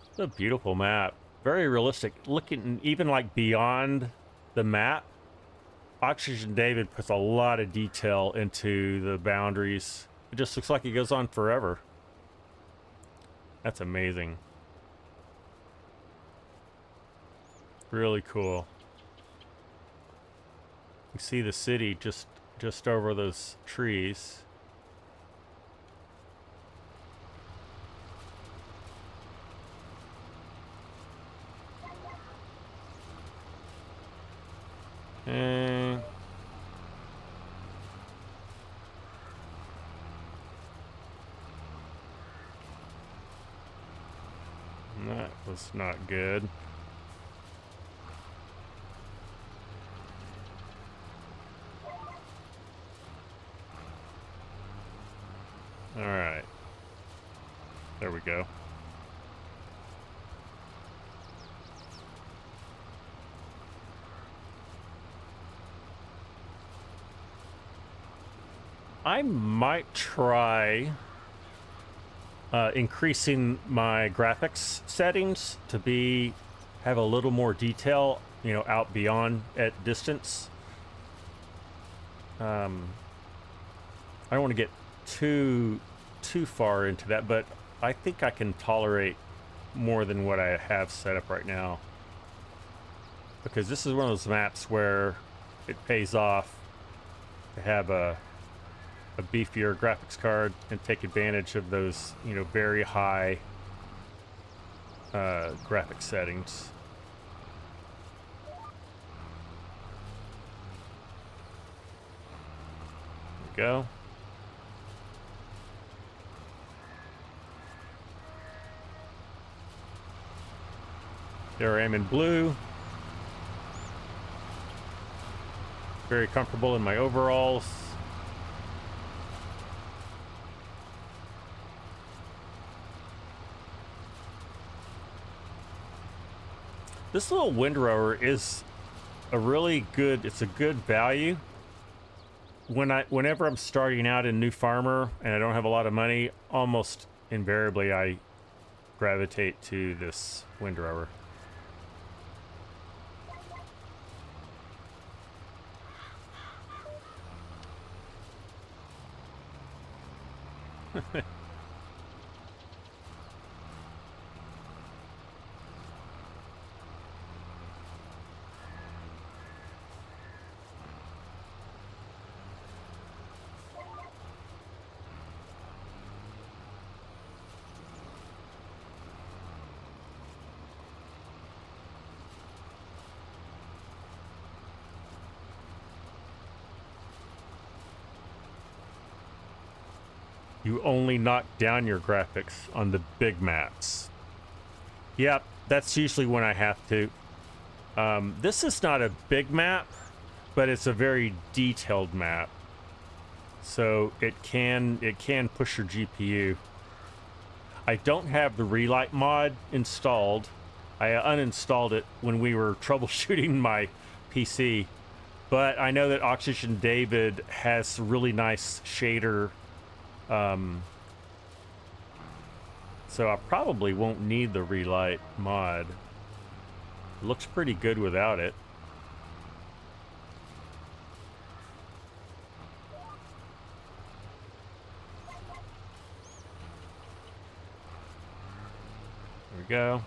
It's a beautiful map. Very realistic. Looking even like beyond the map, Oxygen David puts a lot of detail into the boundaries. It just looks like it goes on forever. That's amazing. Really cool. You see the city just over those trees. And that was not good. All right. There we go. I might try increasing my graphics settings to have a little more detail, you know, out beyond at distance. I don't want to get too far into that, but I think I can tolerate more than what I have set up right now, because this is one of those maps where it pays off to have a beefier graphics card and take advantage of those, you know, very high graphics settings. There we go. There I am in blue. Very comfortable in my overalls. This little windrower is a really good, it's a good value. Whenever I'm starting out in New Farmer and I don't have a lot of money, almost invariably I gravitate to this windrower. You only knock down your graphics on the big maps. Yep, that's usually when I have to. This is not a big map, but it's a very detailed map. So it can push your GPU. I don't have the relight mod installed. I uninstalled it when we were troubleshooting my PC. But I know that Oxygen David has really nice shader. So I probably won't need the relight mod. It looks pretty good without it. There we go.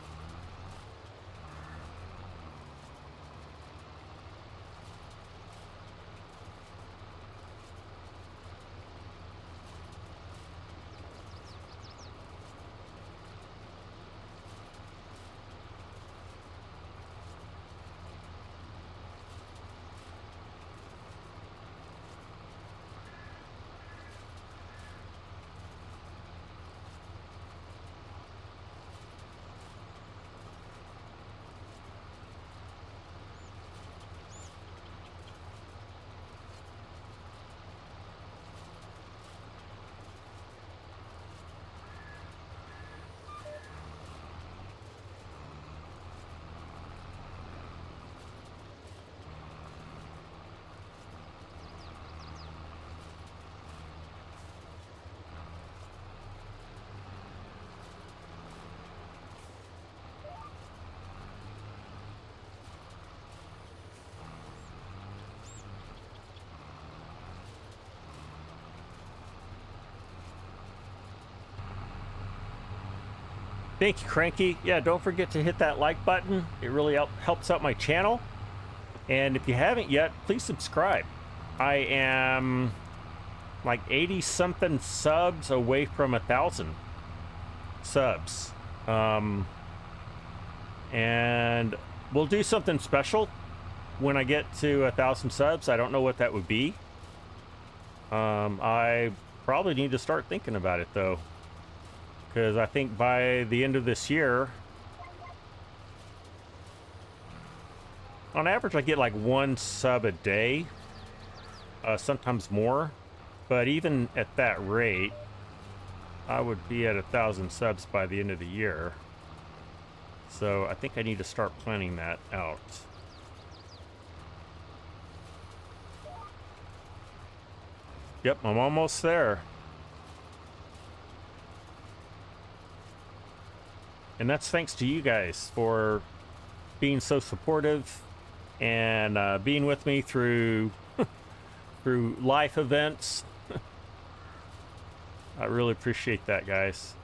Thank you, Cranky. Yeah, don't forget to hit that like button. It really helps out my channel. And if you haven't yet, please subscribe. I am like 80 something subs away from 1,000 subs. And we'll do something special when I get to 1,000 subs. I don't know what that would be. I probably need to start thinking about it though, because I think by the end of this year, on average, I get like 1 sub a day, sometimes more. But even at that rate, I would be at 1,000 subs by the end of the year. So I think I need to start planning that out. Yep, I'm almost there. And that's thanks to you guys for being so supportive and being with me through through life events. I really appreciate that, guys.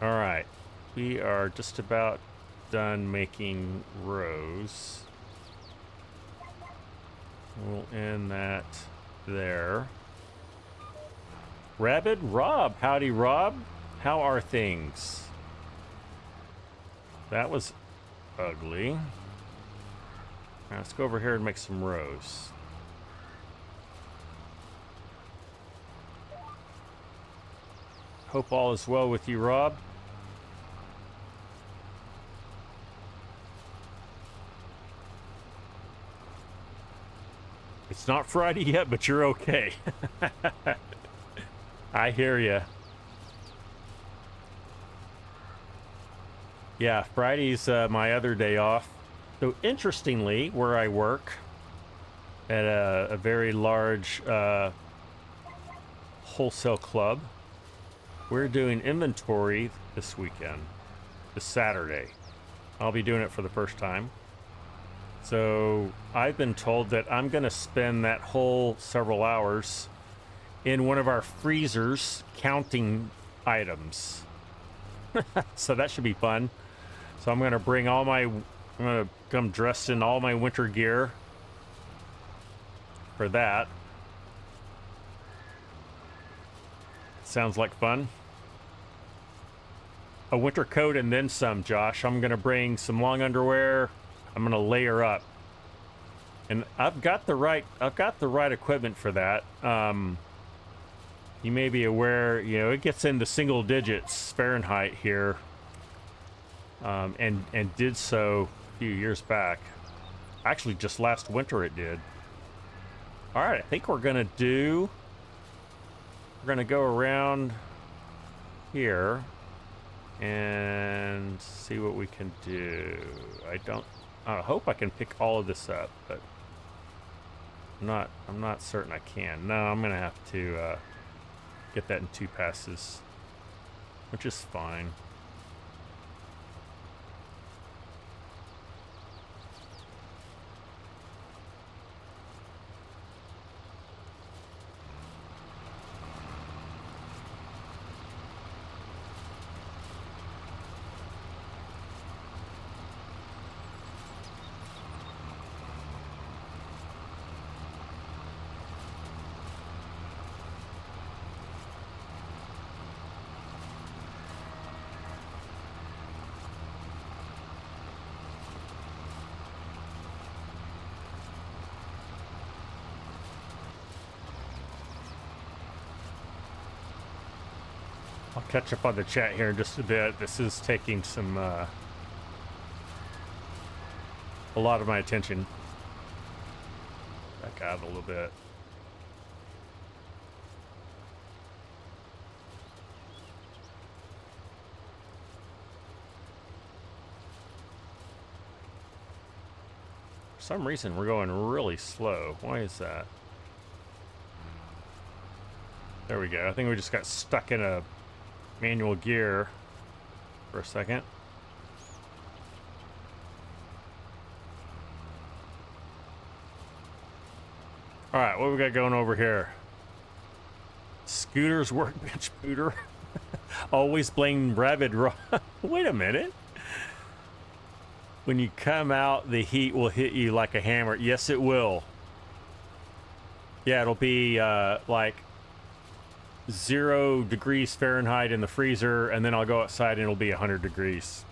All right, we are just about done making rows. We'll end that there. Rabid Rob, howdy Rob. How are things? That was ugly. Now let's go over here and make some rows. Hope all is well with you, Rob. It's not Friday yet, but you're okay. I hear ya. Yeah, Friday's my other day off. So interestingly, where I work at a very large wholesale club, we're doing inventory this weekend, this Saturday. I'll be doing it for the first time. So I've been told that I'm going to spend that whole several hours in one of our freezers counting items. So that should be fun. So I'm going to bring all my, I'm going to come dressed in all my winter gear for that. Sounds like fun. A winter coat and then some, Josh. I'm going to bring some long underwear. I'm going to layer up. And I've got the right equipment for that. You may be aware, you know, it gets into single digits Fahrenheit here. And did so a few years back. Actually, just last winter it did. All right, I think we're gonna go around here and see what we can do. I hope I can pick all of this up, but I'm not certain I can. No, I'm gonna have to get that in 2 passes, which is fine. I'll catch up on the chat here in just a bit. This is taking some, a lot of my attention. Back out a little bit. For some reason, we're going really slow. Why is that? There we go. I think we just got stuck in a manual gear for a second. All right, what we got going over here? Scooter's workbench booter. Always blame Rabid Raw. Wait a minute. When you come out, the heat will hit you like a hammer. Yes, it will. Yeah, it'll be like 0 degrees Fahrenheit in the freezer, and then I'll go outside and it'll be 100 degrees.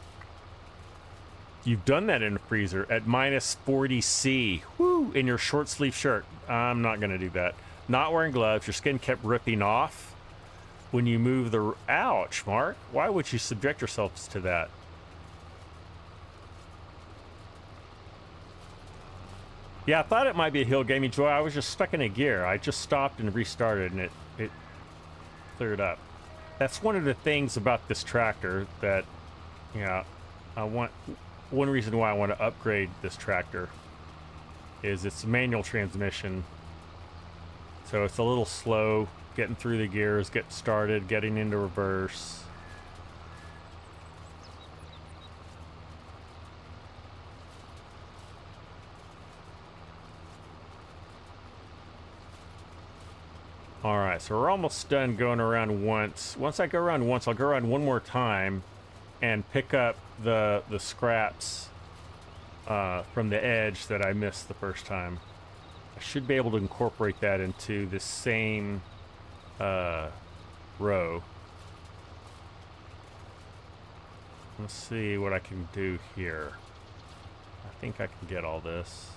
You've done that in the freezer at minus 40 C. Woo! In your short sleeve shirt. I'm not gonna do that. Not wearing gloves. Your skin kept ripping off when you move the... Ouch, Mark. Why would you subject yourselves to that? Yeah, I thought it might be a hill gaming joy. I was just stuck in a gear. I just stopped and restarted, and it cleared up. That's one of the things about this tractor that, you know, one reason why I want to upgrade this tractor is it's a manual transmission. So it's a little slow getting through the gears, getting started, getting into reverse. All right, so we're almost done going around once. Once I go around once, I'll go around one more time and pick up the scraps from the edge that I missed the first time. I should be able to incorporate that into the same row. Let's see what I can do here. I think I can get all this.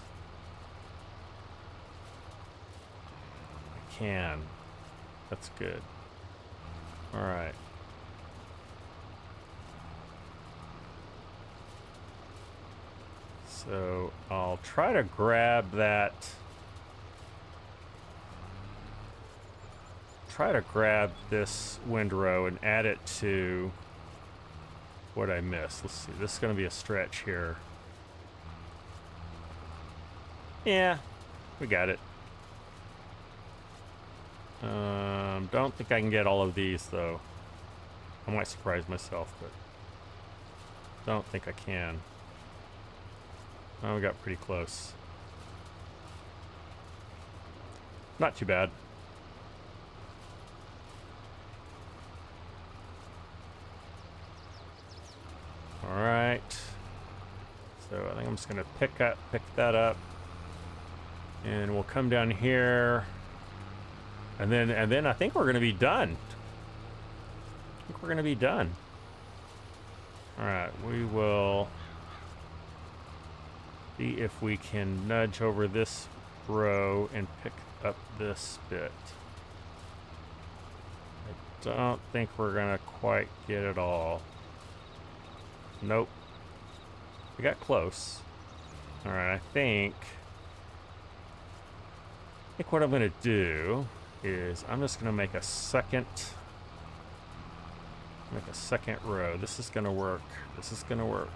I can. That's good. All right. So I'll try to grab that. Try to grab this windrow and add it to what I missed. Let's see. This is going to be a stretch here. Yeah, we got it. Don't think I can get all of these though. I might surprise myself, but don't think I can. Oh, we got pretty close. Not too bad. All right. So I think I'm just gonna pick that up, and we'll come down here, and then I think we're gonna be done. I think we're gonna be done. All right, we will see if we can nudge over this row and pick up this bit. I don't think we're gonna quite get it all. Nope. We got close. All right, I think what I'm gonna do is I'm just gonna make a second row. This is gonna work. This is gonna work.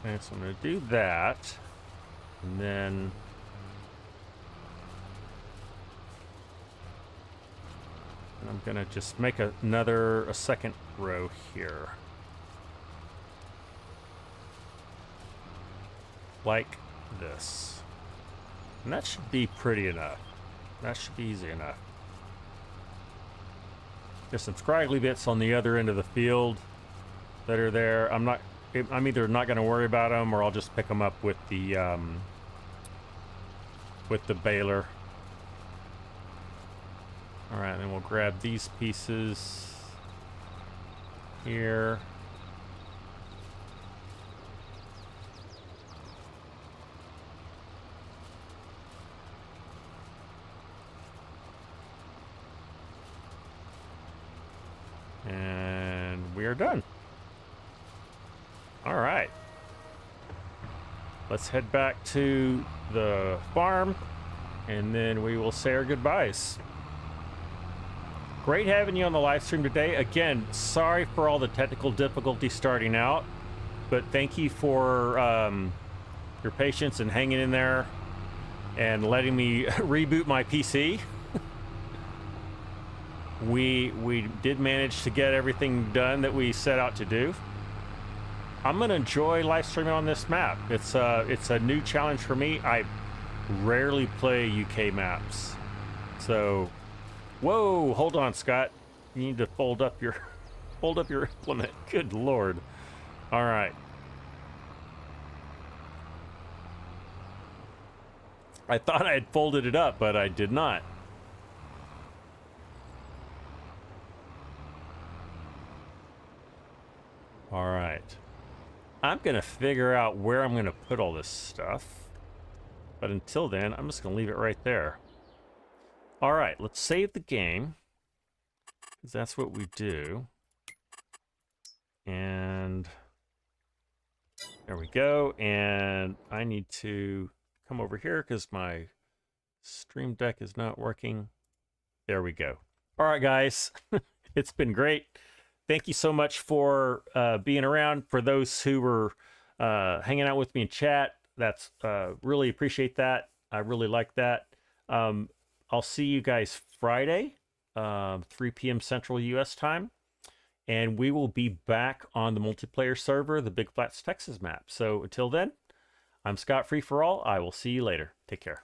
Okay, so I'm gonna do that, and then I'm gonna just make a second row here. Like this. And that should be pretty enough. That should be easy enough. There's some scraggly bits on the other end of the field that are there. I'm either not gonna worry about them, or I'll just pick them up with the baler. All right, then we'll grab these pieces here. And we are done. All right. Let's head back to the farm, and then we will say our goodbyes. Great having you on the live stream today. Again, sorry for all the technical difficulties starting out, but thank you for your patience and hanging in there and letting me reboot my PC. We did manage to get everything done that we set out to do. I'm gonna enjoy live streaming on this map. It's a new challenge for me. I rarely play UK maps, so. Whoa, hold on, Scott. You need to fold up your implement. Good Lord. All right. I thought I had folded it up, but I did not. All right. I'm going to figure out where I'm going to put all this stuff. But until then, I'm just going to leave it right there. All right, let's save the game, because that's what we do. And there we go. And I need to come over here because my Stream Deck is not working. There we go. All right, guys, it's been great. Thank you so much for being around. For those who were hanging out with me in chat, that's really appreciate that. I really like that. I'll see you guys Friday, 3 p.m. Central U.S. time, and we will be back on the multiplayer server, the Big Flats, Texas map. So until then, I'm ScottFreeforall. I will see you later. Take care.